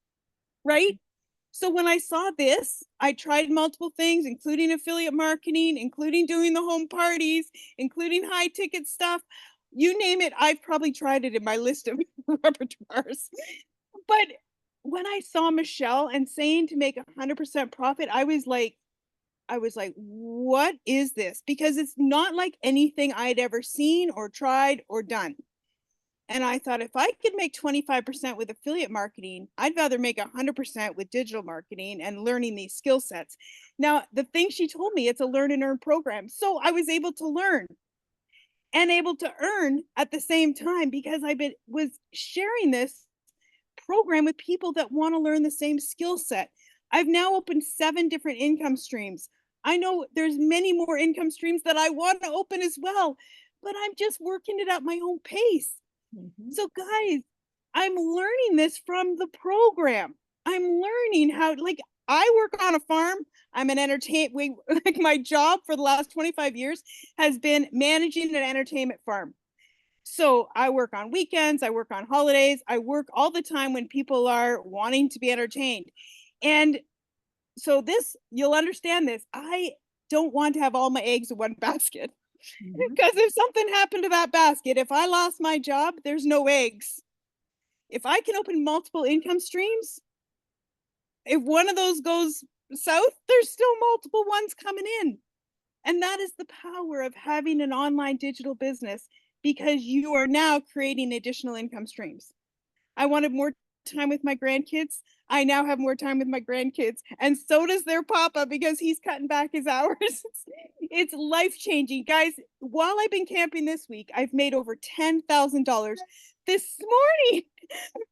right? So when I saw this, I tried multiple things, including affiliate marketing, including doing the home parties, including high ticket stuff. You name it, I've probably tried it in my list of repertoires. But when I saw Michelle and saying to make 100% profit, I was like, what is this? Because it's not like anything I'd ever seen or tried or done. And I thought, if I could make 25% with affiliate marketing, I'd rather make 100% with digital marketing and learning these skill sets. Now, the thing she told me, it's a learn and earn program. So I was able to learn and able to earn at the same time, because was sharing this program with people that want to learn the same skill set. I've now opened 7 different income streams. I know there's many more income streams that I want to open as well, but I'm just working it at my own pace. So guys, I'm learning this from the program. I'm learning how, I work on a farm. I'm an like my job for the last 25 years has been managing an entertainment farm. So I work on weekends, I work on holidays, I work all the time when people are wanting to be entertained. And so you'll understand this. I don't want to have all my eggs in one basket. Because if something happened to that basket, if I lost my job, there's no eggs. If I can open multiple income streams, if one of those goes south, there's still multiple ones coming in. And that is the power of having an online digital business. because you are now creating additional income streams. I wanted more time with my grandkids. I now have more time with my grandkids, and so does their papa because he's cutting back his hours. It's life-changing. Guys, while I've been camping this week, I've made over $10,000 this morning.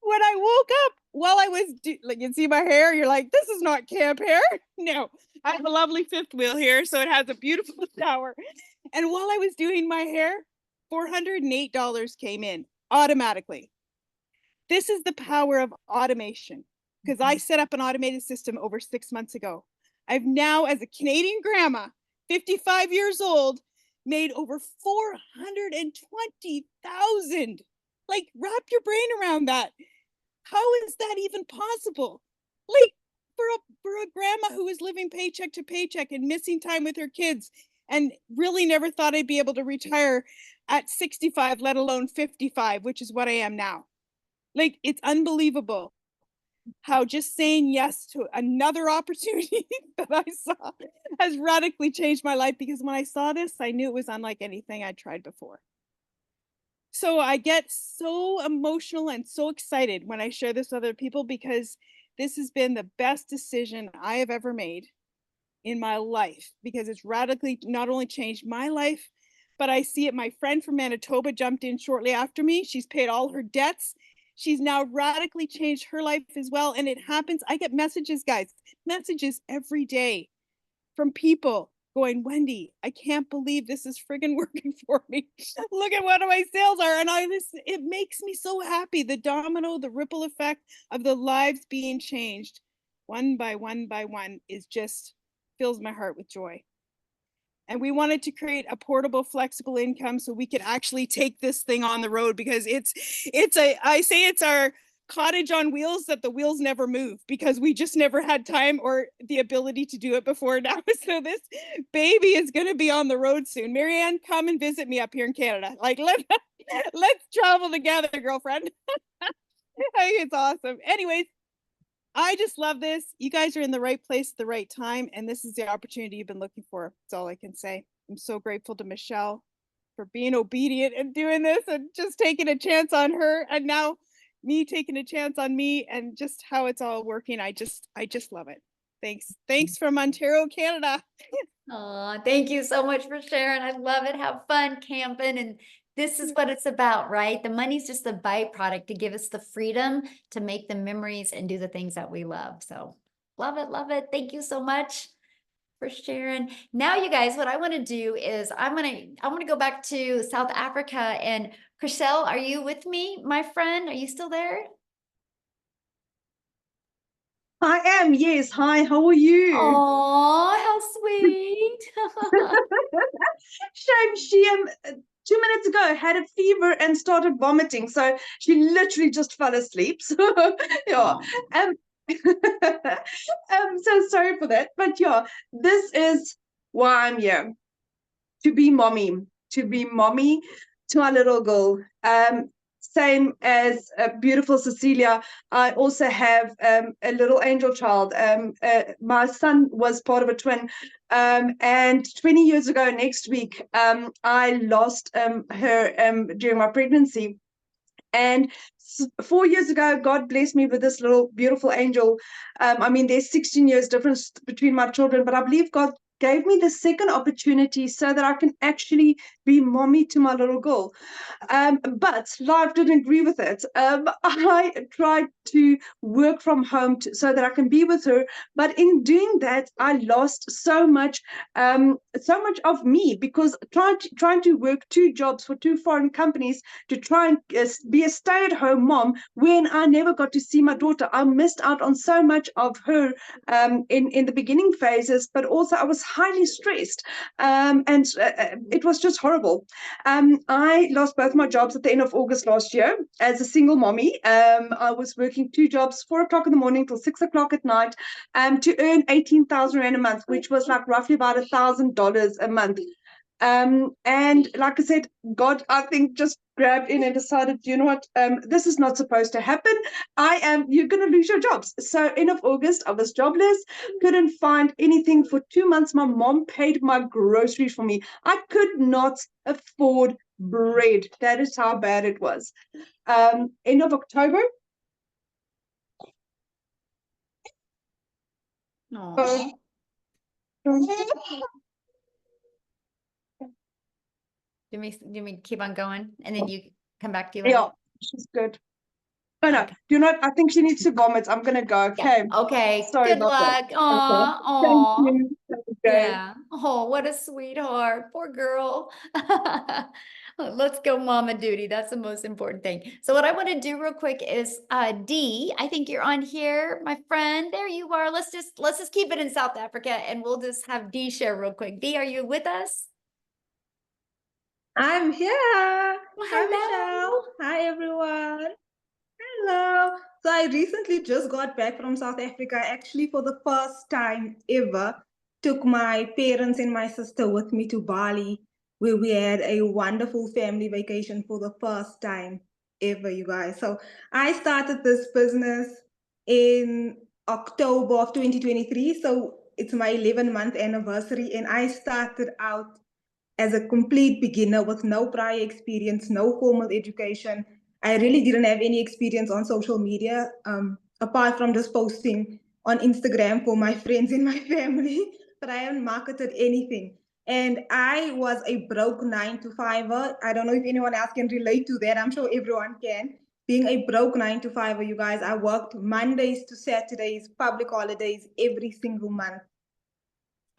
When I woke up while I was like, you see my hair, you're like, this is not camp hair. No, I have a lovely fifth wheel here, so it has a beautiful shower. And while I was doing my hair, $408 came in automatically. This is the power of automation, because I set up an automated system over 6 months ago. I've now, as a Canadian grandma, 55 years old, made over 420,000. Like, wrap your brain around that. How is that even possible? Like, for a grandma who is living paycheck to paycheck and missing time with her kids, and really never thought I'd be able to retire at 65, let alone 55, which is what I am now. Like, it's unbelievable how just saying yes to another opportunity that I saw has radically changed my life, because when I saw this, I knew it was unlike anything I'd tried before. So I get so emotional and so excited when I share this with other people, because this has been the best decision I have ever made in my life, because it's radically not only changed my life, but I see it. My friend from Manitoba jumped in shortly after me. She's paid all her debts. She's now radically changed her life as well. And it happens. I get messages, guys, messages every day from people going, Wendy, I can't believe this is friggin' working for me. Look at what my sales are. And it makes me so happy. The domino, the ripple effect of the lives being changed one by one by one is just fills my heart with joy. And we wanted to create a portable, flexible income so we could actually take this thing on the road, because I say it's our cottage on wheels that the wheels never move, because we just never had time or the ability to do it before now. So this baby is going to be on the road soon. Marianne, come and visit me up here in Canada. Like, let's travel together, girlfriend. I think it's awesome. Anyways, I just love this. You guys are in the right place at the right time, and this is the opportunity you've been looking for. That's all I can say. I'm so grateful to Michelle for being obedient and doing this and just taking a chance on her, and now me taking a chance on me, and just how it's all working. I just love it. Thanks from Ontario, Canada. Oh, thank you so much for sharing. I love it. Have fun camping. And this is what it's about, right? The money's just a byproduct to give us the freedom to make the memories and do the things that we love. So love it. Love it. Thank you so much for sharing. Now, you guys, what I want to do is I want to go back to South Africa. And Chriselle, are you with me, my friend? Are you still there? I am, yes. Hi, how are you? Oh, how sweet. Shame she 2 minutes ago had a fever and started vomiting, so she literally just fell asleep. So yeah. I'm so sorry for that. But yeah, this is why I'm here. To be mommy to our little girl. Same as beautiful Cecilia, I also have a little angel child. My son was part of a twin, and 20 years ago next week, I lost her during my pregnancy. And 4 years ago, God blessed me with this little beautiful angel. I mean, there's 16 years difference between my children, but I believe God gave me the second opportunity so that I can actually be mommy to my little girl. But life didn't agree with it. I tried to work from home so that I can be with her. But in doing that, I lost so much of me, because trying to work 2 jobs for 2 foreign companies to try and be a stay-at-home mom when I never got to see my daughter. I missed out on so much of her in the beginning phases, but also I was highly stressed, and it was just horrible. I lost both my jobs at the end of August last year as a single mommy. I was working 2 jobs, 4 o'clock in the morning till 6 o'clock at night, to earn 18,000 Rand a month, which was like roughly about $1,000 a month. And like I said, God, I think, just grabbed in and decided, you know what, this is not supposed to happen. You're going to lose your jobs. So end of August, I was jobless, couldn't find anything for 2 months. My mom paid my groceries for me. I could not afford bread. That is how bad it was. End of October. Aw. Do me keep on going and then you come back to you? Yeah, she's good. Oh no, Okay. do not. I think she needs to vomit. I'm gonna go. Yeah. Okay. Okay. Sorry Good about that. luck. Aw. Thank Aw. you. Okay. Yeah. Oh, what a sweetheart. Poor girl. Let's go mama duty. That's the most important thing. So what I want to do real quick is Dee, I think you're on here, my friend. There you are. Let's just keep it in South Africa and we'll just have Dee share real quick. Dee, are you with us? I'm here. Hi, Hello. Michelle. Hi, everyone. Hello. So I recently just got back from South Africa. Actually, for the first time ever, took my parents and my sister with me to Bali, where we had a wonderful family vacation for the first time ever, you guys. So I started this business in October of 2023. So it's my 11-month anniversary, and I started out as a complete beginner with no prior experience, no formal education. I really didn't have any experience on social media, apart from just posting on Instagram for my friends and my family, but I haven't marketed anything. And I was a broke 9-to-5er. I don't know if anyone else can relate to that. I'm sure everyone can. Being a broke 9-to-5er, you guys, I worked Mondays to Saturdays, public holidays, every single month.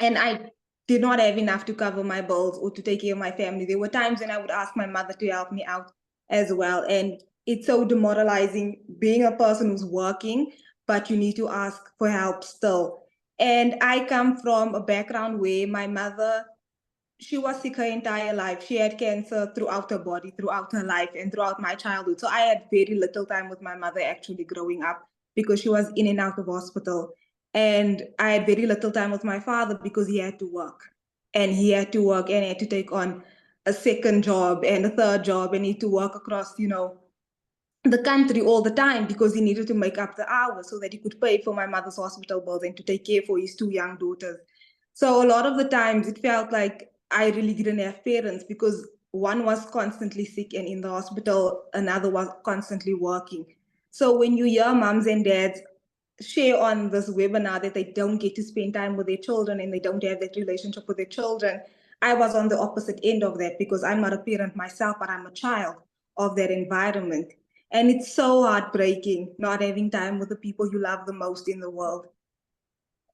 And I did not have enough to cover my bills or to take care of my family. There were times when I would ask my mother to help me out as well. And it's so demoralizing being a person who's working, but you need to ask for help still. And I come from a background where my mother, she was sick her entire life. She had cancer throughout her body, throughout her life, and throughout my childhood. So I had very little time with my mother actually growing up because she was in and out of hospital. And I had very little time with my father because he had to work. And he had to work and he had to take on a second job and a third job and he had to work across, the country all the time because he needed to make up the hours so that he could pay for my mother's hospital bills and to take care for his 2 young daughters. So a lot of the times it felt like I really didn't have parents because one was constantly sick and in the hospital, another was constantly working. So when you hear moms and dads share on this webinar that they don't get to spend time with their children and they don't have that relationship with their children, I was on the opposite end of that because I'm not a parent myself, but I'm a child of that environment. And it's so heartbreaking not having time with the people you love the most in the world.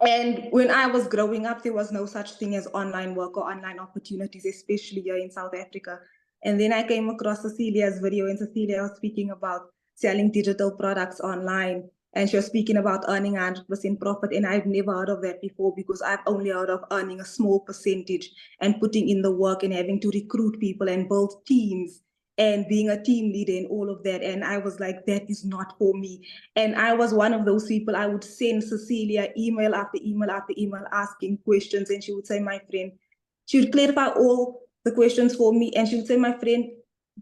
And when I was growing up, there was no such thing as online work or online opportunities, especially here in South Africa. And then I came across Cecilia's video, and Cecilia was speaking about selling digital products online. And she was speaking about earning 100% profit. And I've never heard of that before because I've only heard of earning a small percentage and putting in the work and having to recruit people and build teams and being a team leader and all of that. And I was like, that is not for me. And I was one of those people. I would send Cecilia email after email after email asking questions. And she would say, my friend, she would clarify all the questions for me. And she would say, my friend,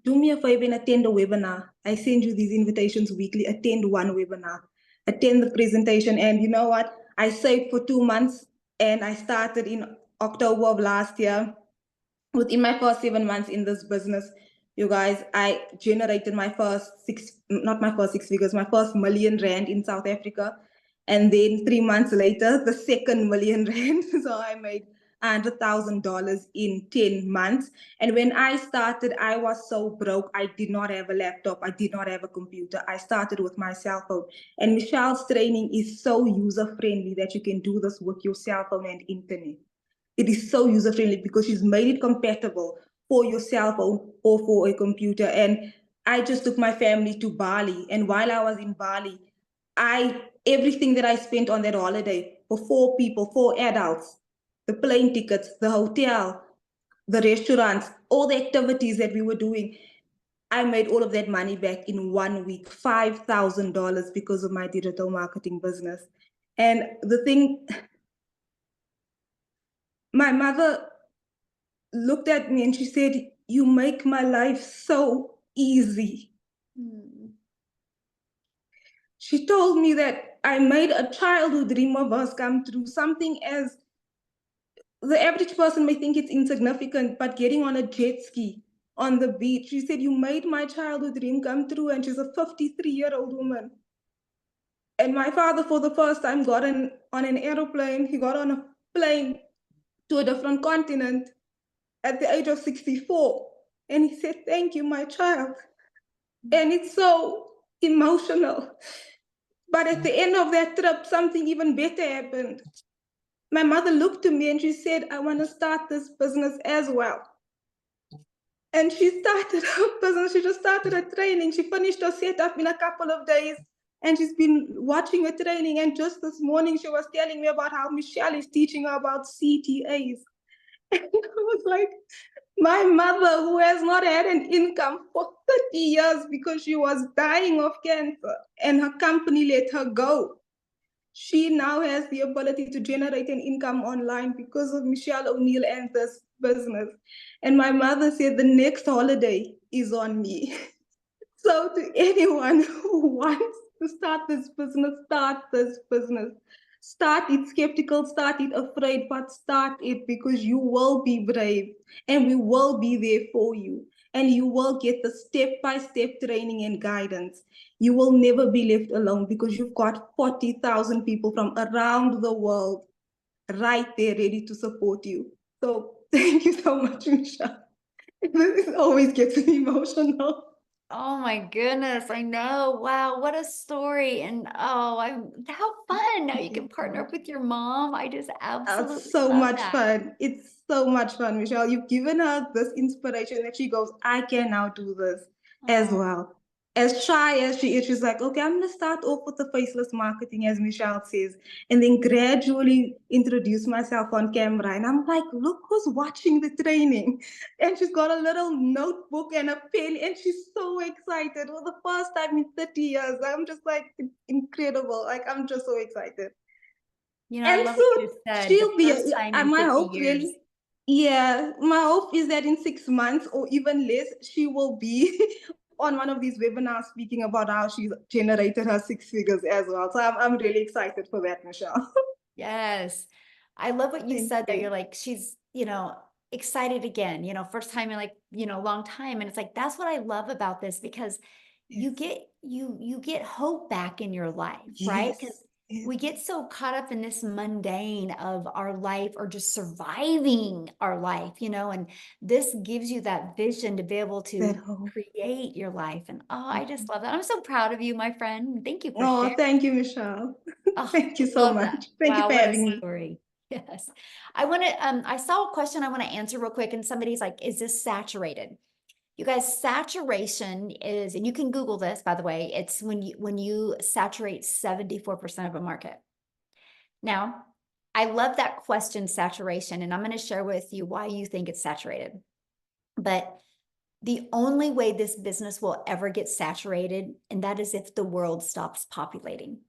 do me a favor and attend a webinar. I send you these invitations weekly. Attend one webinar, attend the presentation. And you know what? I saved for 2 months and I started in October of last year. Within my first 7 months in this business, you guys, I generated my first not my first 6 figures, my first R1 million in South Africa. And then 3 months later, the second R1 million. So I made $100,000 in 10 months. And when I started, I was so broke. I did not have a laptop. I did not have a computer. I started with my cell phone. And Michelle's training is so user-friendly that you can do this with your cell phone and internet. It is so user-friendly because she's made it compatible for your cell phone or for a computer. And I just took my family to Bali. And while I was in Bali, everything that I spent on that holiday for 4 people, 4 adults, the plane tickets, the hotel, the restaurants, all the activities that we were doing, I made all of that money back in 1 week, $5,000 because of my digital marketing business. And the thing, my mother looked at me and she said, you make my life so easy. She told me that I made a childhood dream of hers come true, something as the average person may think it's insignificant, but getting on a jet ski on the beach. She said, "You made my childhood dream come true." And she's a 53-year-old woman. And my father, for the first time, got on an aeroplane. He got on a plane to a different continent at the age of 64. And he said, "Thank you, my child." And it's so emotional. But at the end of that trip, something even better happened. My mother looked to me and she said, "I want to start this business as well." And she started her business. She just started her training. She finished her setup in a couple of days. And she's been watching her training. And just this morning, she was telling me about how Michelle is teaching her about CTAs. And I was like, my mother, who has not had an income for 30 years because she was dying of cancer and her company let her go, she now has the ability to generate an income online because of Michelle O'Neill and this business. And my mother said the next holiday is on me. So to anyone who wants to start this business, start this business. Start it skeptical, start it afraid, but start it because you will be brave and we will be there for you. And you will get the step-by-step training and guidance. You will never be left alone because you've got 40,000 people from around the world right there ready to support you. So thank you so much, Michelle. This always gets me emotional. Oh my goodness, I know. Wow, what a story. And how fun. Now you can partner up with your mom. I just absolutely It's so love much that. fun. It's so much fun, Michelle. You've given her this inspiration that she goes, "I can now do this as Aw. well." As shy as she is, she's like, "Okay, I'm gonna start off with the faceless marketing," as Michelle says, and then gradually introduce myself on camera. And I'm like, "Look who's watching the training." And she's got a little notebook and a pen, and she's so excited. For the first time in 30 years. I'm just like, it's incredible. Like, I'm just so excited. You know, I And love what you soon said. she'll The be, first time in my 50 hope years. really, yeah, my hope is that in 6 months or even less, she will be on one of these webinars speaking about how she's generated her 6 figures as well. So I'm really excited for that, Michelle. Yes. I love what you Thank said that you. you're like, she's, excited again, first time in like, long time. And it's like, that's what I love about this because you get you get hope back in your life, right? Yes, Because yes. we get so caught up in this mundane of our life or just surviving our life, and this gives you that vision to be able to That hope. create your life. And I just love that. I'm so proud of you, my friend. Thank you for Oh, sharing. thank you, Michelle. Oh, Thank you so love that. much. Thank you Wow, for what a having me. story. Yes. I saw a question I want to answer real quick, and somebody's like, is this saturated? You guys, saturation is, and you can Google this, by the way, it's when you saturate 74% of a market. Now, I love that question, saturation, and I'm going to share with you why you think it's saturated. But the only way this business will ever get saturated, and that is if the world stops populating.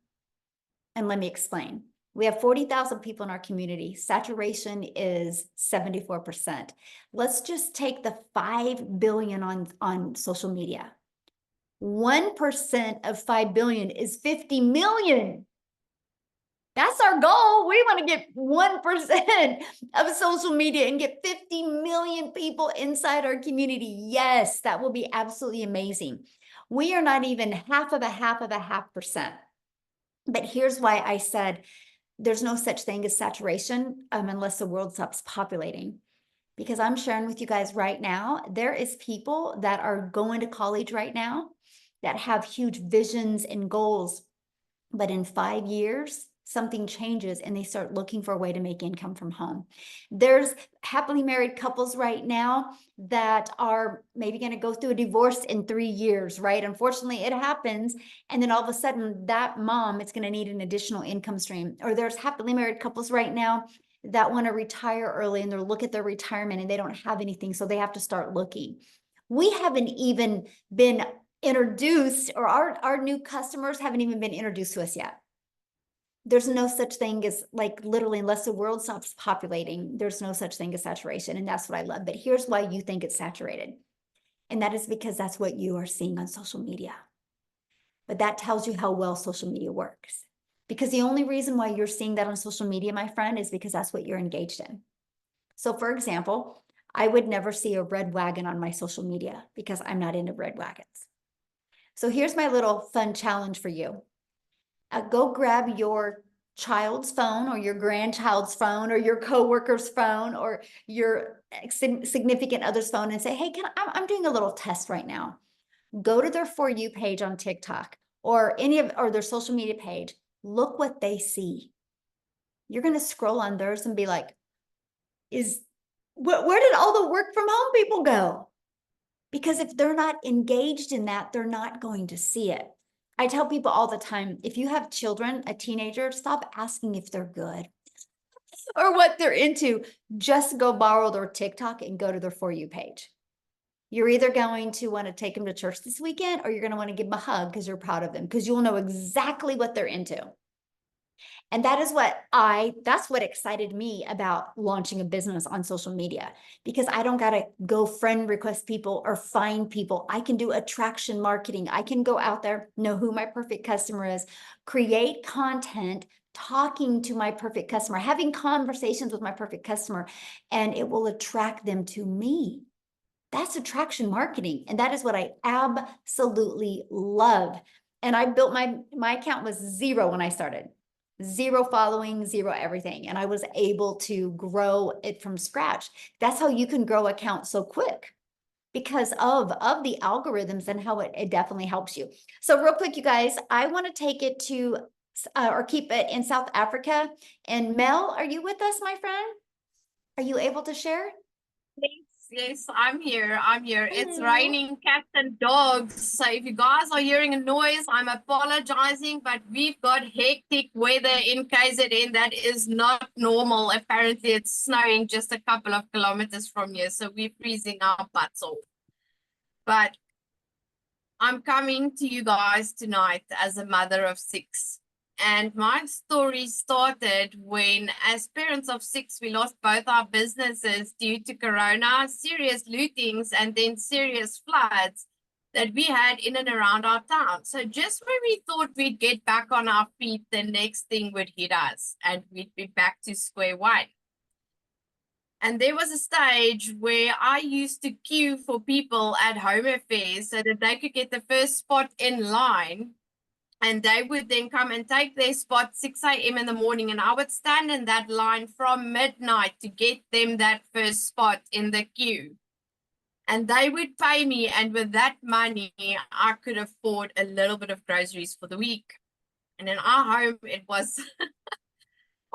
And let me explain. We have 40,000 people in our community. Saturation is 74%. Let's just take the 5 billion on social media. 1% of 5 billion is 50 million. That's our goal. We want to get 1% of social media and get 50 million people inside our community. Yes, that will be absolutely amazing. We are not even half of a half percent. But here's why I said there's no such thing as saturation unless the world stops populating. Because I'm sharing with you guys right now, there is people that are going to college right now that have huge visions and goals. But in 5 years, something changes and they start looking for a way to make income from home. There's happily married couples right now that are maybe going to go through a divorce in 3 years, right? Unfortunately, it happens. And then all of a sudden that mom is going to need an additional income stream. Or there's happily married couples right now that want to retire early and they're look at their retirement and they don't have anything. So they have to start looking. We haven't even been introduced, or our new customers haven't even been introduced to us yet. There's no such thing as, like, literally, unless the world stops populating, there's no such thing as saturation. And that's what I love. But here's why you think it's saturated. And that is because that's what you are seeing on social media. But that tells you how well social media works. Because the only reason why you're seeing that on social media, my friend, is because that's what you're engaged in. So for example, I would never see a red wagon on my social media because I'm not into red wagons. So here's my little fun challenge for you. Go grab your child's phone or your grandchild's phone or your coworker's phone or your significant other's phone and say, hey, I'm doing a little test right now. Go to their For You page on TikTok or their social media page. Look what they see. You're going to scroll on theirs and be like, where did all the work from home people go? Because if they're not engaged in that, they're not going to see it. I tell people all the time, if you have children, a teenager, stop asking if they're good or what they're into. Just go borrow their TikTok and go to their For You page. You're either going to want to take them to church this weekend or you're going to want to give them a hug because you're proud of them because you'll know exactly what they're into. And that is that's what excited me about launching a business on social media, because I don't got to go friend request people or find people. I can do attraction marketing. I can go out there, know who my perfect customer is, create content, talking to my perfect customer, having conversations with my perfect customer, and it will attract them to me. That's attraction marketing. And that is what I absolutely love. And I built my account was 0 when I started. 0 following, 0 everything. And I was able to grow it from scratch. That's how you can grow accounts so quick because of the algorithms and how it definitely helps you. So real quick, you guys, I want to take it to or keep it in South Africa. And Mel, are you with us, my friend? Are you able to share? Yes, I'm here. It's Hello. raining cats and dogs. So if you guys are hearing a noise, I'm apologizing, but we've got hectic weather in KZN. That is not normal. Apparently, it's snowing just a couple of kilometers from here. So we're freezing our butts off. But I'm coming to you guys tonight as a mother of 6. And my story started when, as parents of 6, we lost both our businesses due to Corona, serious lootings, and then serious floods that we had in and around our town. So just when we thought we'd get back on our feet, the next thing would hit us and we'd be back to square one. And there was a stage where I used to queue for people at home affairs so that they could get the first spot in line. And they would then come and take their spot 6 a.m. in the morning. And I would stand in that line from midnight to get them that first spot in the queue. And they would pay me. And with that money, I could afford a little bit of groceries for the week. And in our home, it was,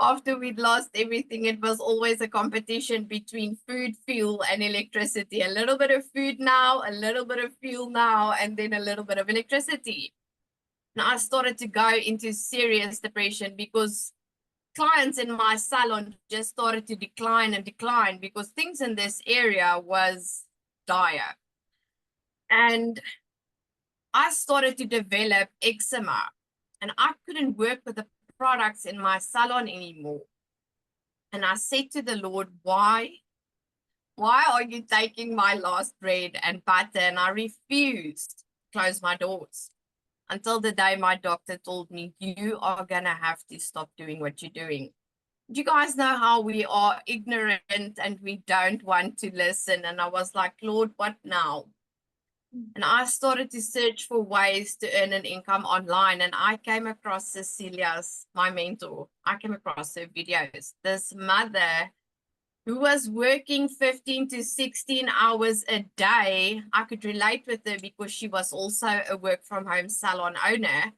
after we'd lost everything, it was always a competition between food, fuel, and electricity. A little bit of food now, a little bit of fuel now, and then a little bit of electricity. And I started to go into serious depression because clients in my salon just started to decline and decline because things in this area was dire. And I started to develop eczema and I couldn't work with the products in my salon anymore. And I said to the Lord, why are you taking my last bread and butter? And I refused to close my doors. Until the day my doctor told me, you are going to have to stop doing what you're doing. Do you guys know how we are ignorant and we don't want to listen? And I was like, Lord, what now? And I started to search for ways to earn an income online. And I came across Cecilia's, my mentor. I came across her videos. This mother who was working 15 to 16 hours a day. I could relate with her because she was also a work from home salon owner.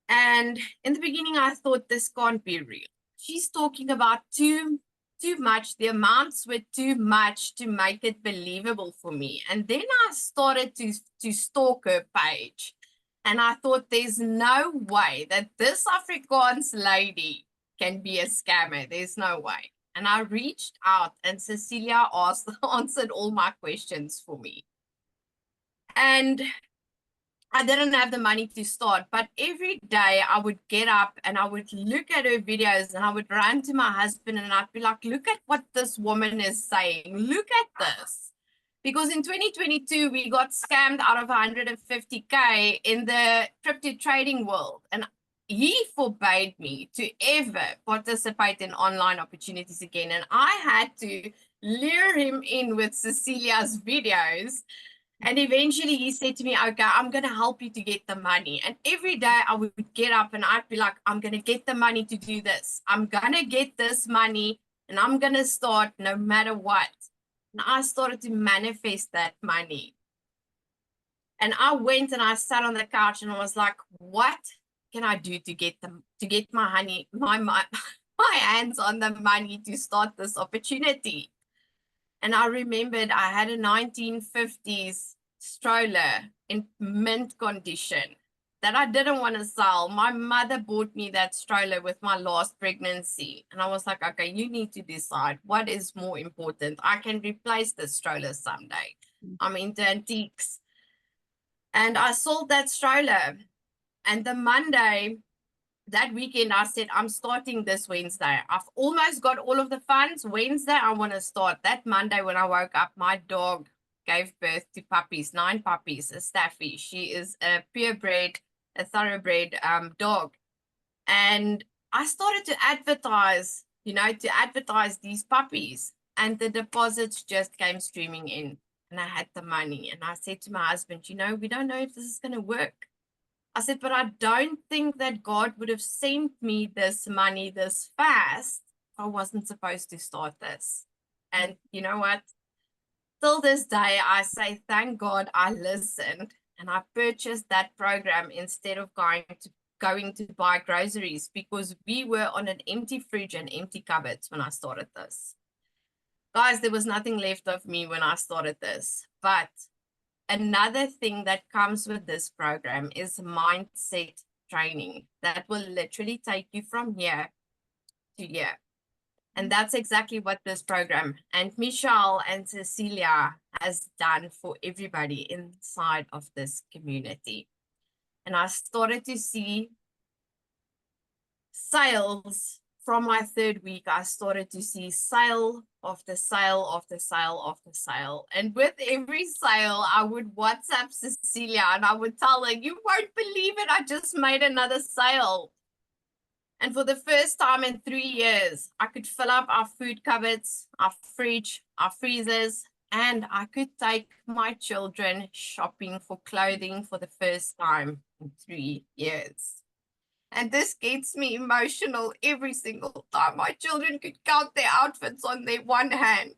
And in the beginning, I thought this can't be real. She's talking about too much. The amounts were too much to make it believable for me. And then I started to stalk her page. And I thought there's no way that this Afrikaans lady can be a scammer. There's no way. And I reached out and Cecilia answered all my questions for me. And I didn't have the money to start, but every day I would get up and I would look at her videos and I would run to my husband and I'd be like, look at what this woman is saying. Look at this. Because in 2022, we got scammed out of 150K in the crypto trading world. And he forbade me to ever participate in online opportunities again. And I had to lure him in with Cecilia's videos. And eventually he said to me, okay, I'm going to help you to get the money. And every day I would get up and I'd be like, I'm going to get the money to do this. I'm going to get this money and I'm going to start no matter what. And I started to manifest that money. And I went and I sat on the couch and I was like, what can I do to get my hands on the money to start this opportunity? And I remembered I had a 1950s stroller in mint condition that I didn't want to sell. My mother bought me that stroller with my last pregnancy. And I was like, okay, you need to decide what is more important. I can replace the stroller someday. I'm into antiques. And I sold that stroller. And the Monday, that weekend, I said, I'm starting this Wednesday. I've almost got all of the funds. Wednesday, I want to start. That Monday, when I woke up, my dog gave birth to puppies, 9 puppies, a Staffy. She is a purebred, a thoroughbred dog. And I started to advertise, these puppies. And the deposits just came streaming in. And I had the money. And I said to my husband, we don't know if this is going to work. I said, but I don't think that God would have sent me this money this fast if I wasn't supposed to start this. And you know what? Till this day, I say, thank God I listened and I purchased that program instead of going to buy groceries, because we were on an empty fridge and empty cupboards when I started this. Guys, there was nothing left of me when I started this, but another thing that comes with this program is mindset training that will literally take you from here to here. And that's exactly what this program and Michelle and Cecilia has done for everybody inside of this community. And I started to see sales from my 3rd week. I started to see sale after sale after sale after sale. And with every sale, I would WhatsApp Cecilia and I would tell her, you won't believe it, I just made another sale. And for the first time in 3 years, I could fill up our food cupboards, our fridge, our freezers, and I could take my children shopping for clothing for the first time in 3 years. And this gets me emotional every single time. My children could count their outfits on their one hand.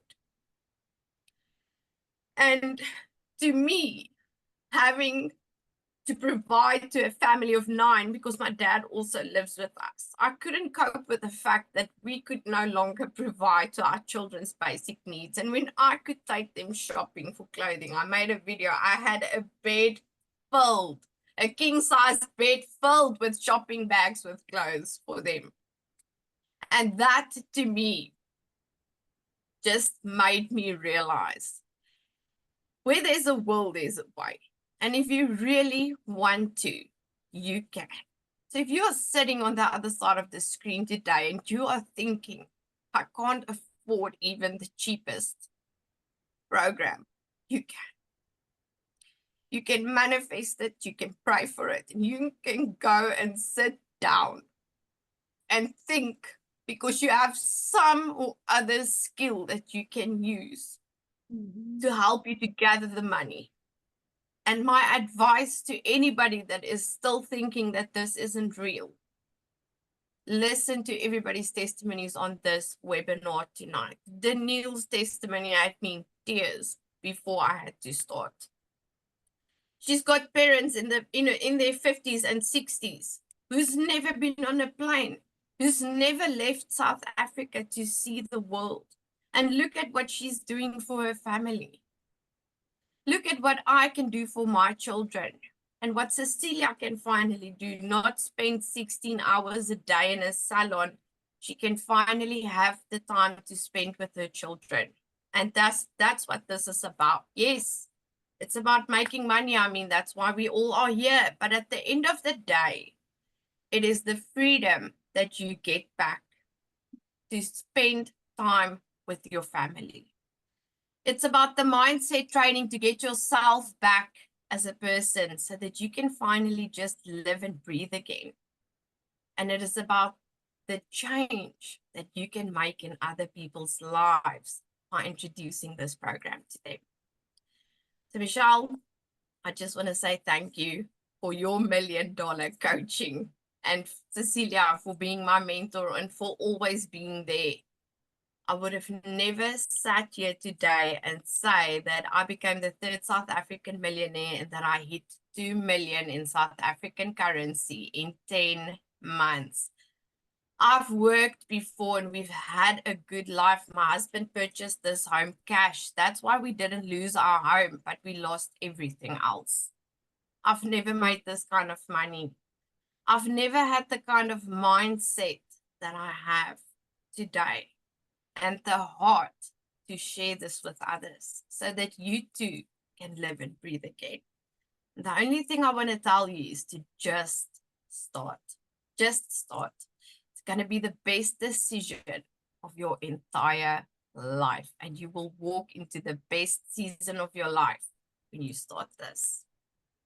And to me, having to provide to a family of 9, because my dad also lives with us, I couldn't cope with the fact that we could no longer provide to our children's basic needs. And when I could take them shopping for clothing, I made a video. I had a bed filled, a king-size bed filled with shopping bags with clothes for them. And that, to me, just made me realize where there's a will, there's a way. And if you really want to, you can. So if you're sitting on the other side of the screen today and you are thinking, I can't afford even the cheapest program, you can. You can manifest it, you can pray for it, and you can go and sit down and think, because you have some or other skill that you can use to help you to gather the money. And my advice to anybody that is still thinking that this isn't real, listen to everybody's testimonies on this webinar tonight. Danielle's testimony had me in tears before I had to start. She's got parents in their 50s and 60s who's never been on a plane, who's never left South Africa to see the world. And look at what she's doing for her family. Look at what I can do for my children and what Cecilia can finally do, not spend 16 hours a day in a salon. She can finally have the time to spend with her children. And that's what this is about. Yes, it's about making money. I mean, that's why we all are here. But at the end of the day, it is the freedom that you get back to spend time with your family. It's about the mindset training to get yourself back as a person so that you can finally just live and breathe again. And it is about the change that you can make in other people's lives by introducing this program to them. So Michelle, I just want to say thank you for your $1 million coaching, and Cecilia for being my mentor and for always being there. I would have never sat here today and say that I became the 3rd South African millionaire and that I hit 2 million in South African currency in 10 months. I've worked before and we've had a good life. My husband purchased this home cash. That's why we didn't lose our home, but we lost everything else. I've never made this kind of money. I've never had the kind of mindset that I have today and the heart to share this with others so that you too can live and breathe again. The only thing I want to tell you is to just start. Just start. It's going to be the best decision of your entire life, and you will walk into the best season of your life when you start this.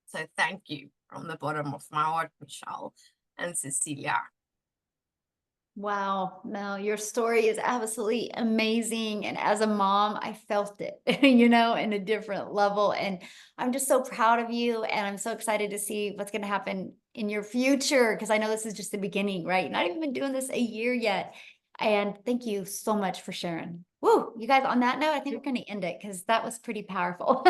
So thank you from the bottom of my heart, Michelle and Cecilia. Wow, Mel, your story is absolutely amazing. And as a mom, I felt it, you know, in a different level. And I'm just so proud of you. And I'm so excited to see what's going to happen in your future, because I know this is just the beginning, right? You're not even been doing this a year yet. And thank you so much for sharing. Woo, you guys, on that note, I think we're going to end it because that was pretty powerful.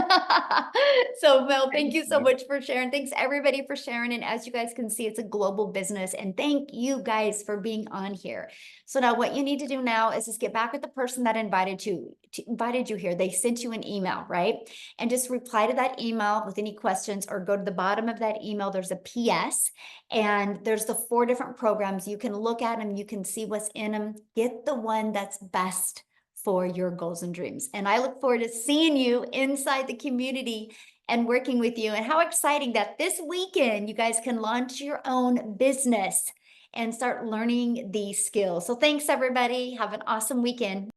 So Mel, thank you so much for sharing. Thanks everybody for sharing. And as you guys can see, it's a global business. And thank you guys for being on here. So now what you need to do now is just get back with the person that invited you here. They sent you an email, right? And just reply to that email with any questions, or go to the bottom of that email. There's a PS and there's the 4 different programs. You can look at them. You can see what's in them. Get the one that's best for your goals and dreams. And I look forward to seeing you inside the community and working with you. And how exciting that this weekend you guys can launch your own business and start learning these skills. So thanks everybody. Have an awesome weekend.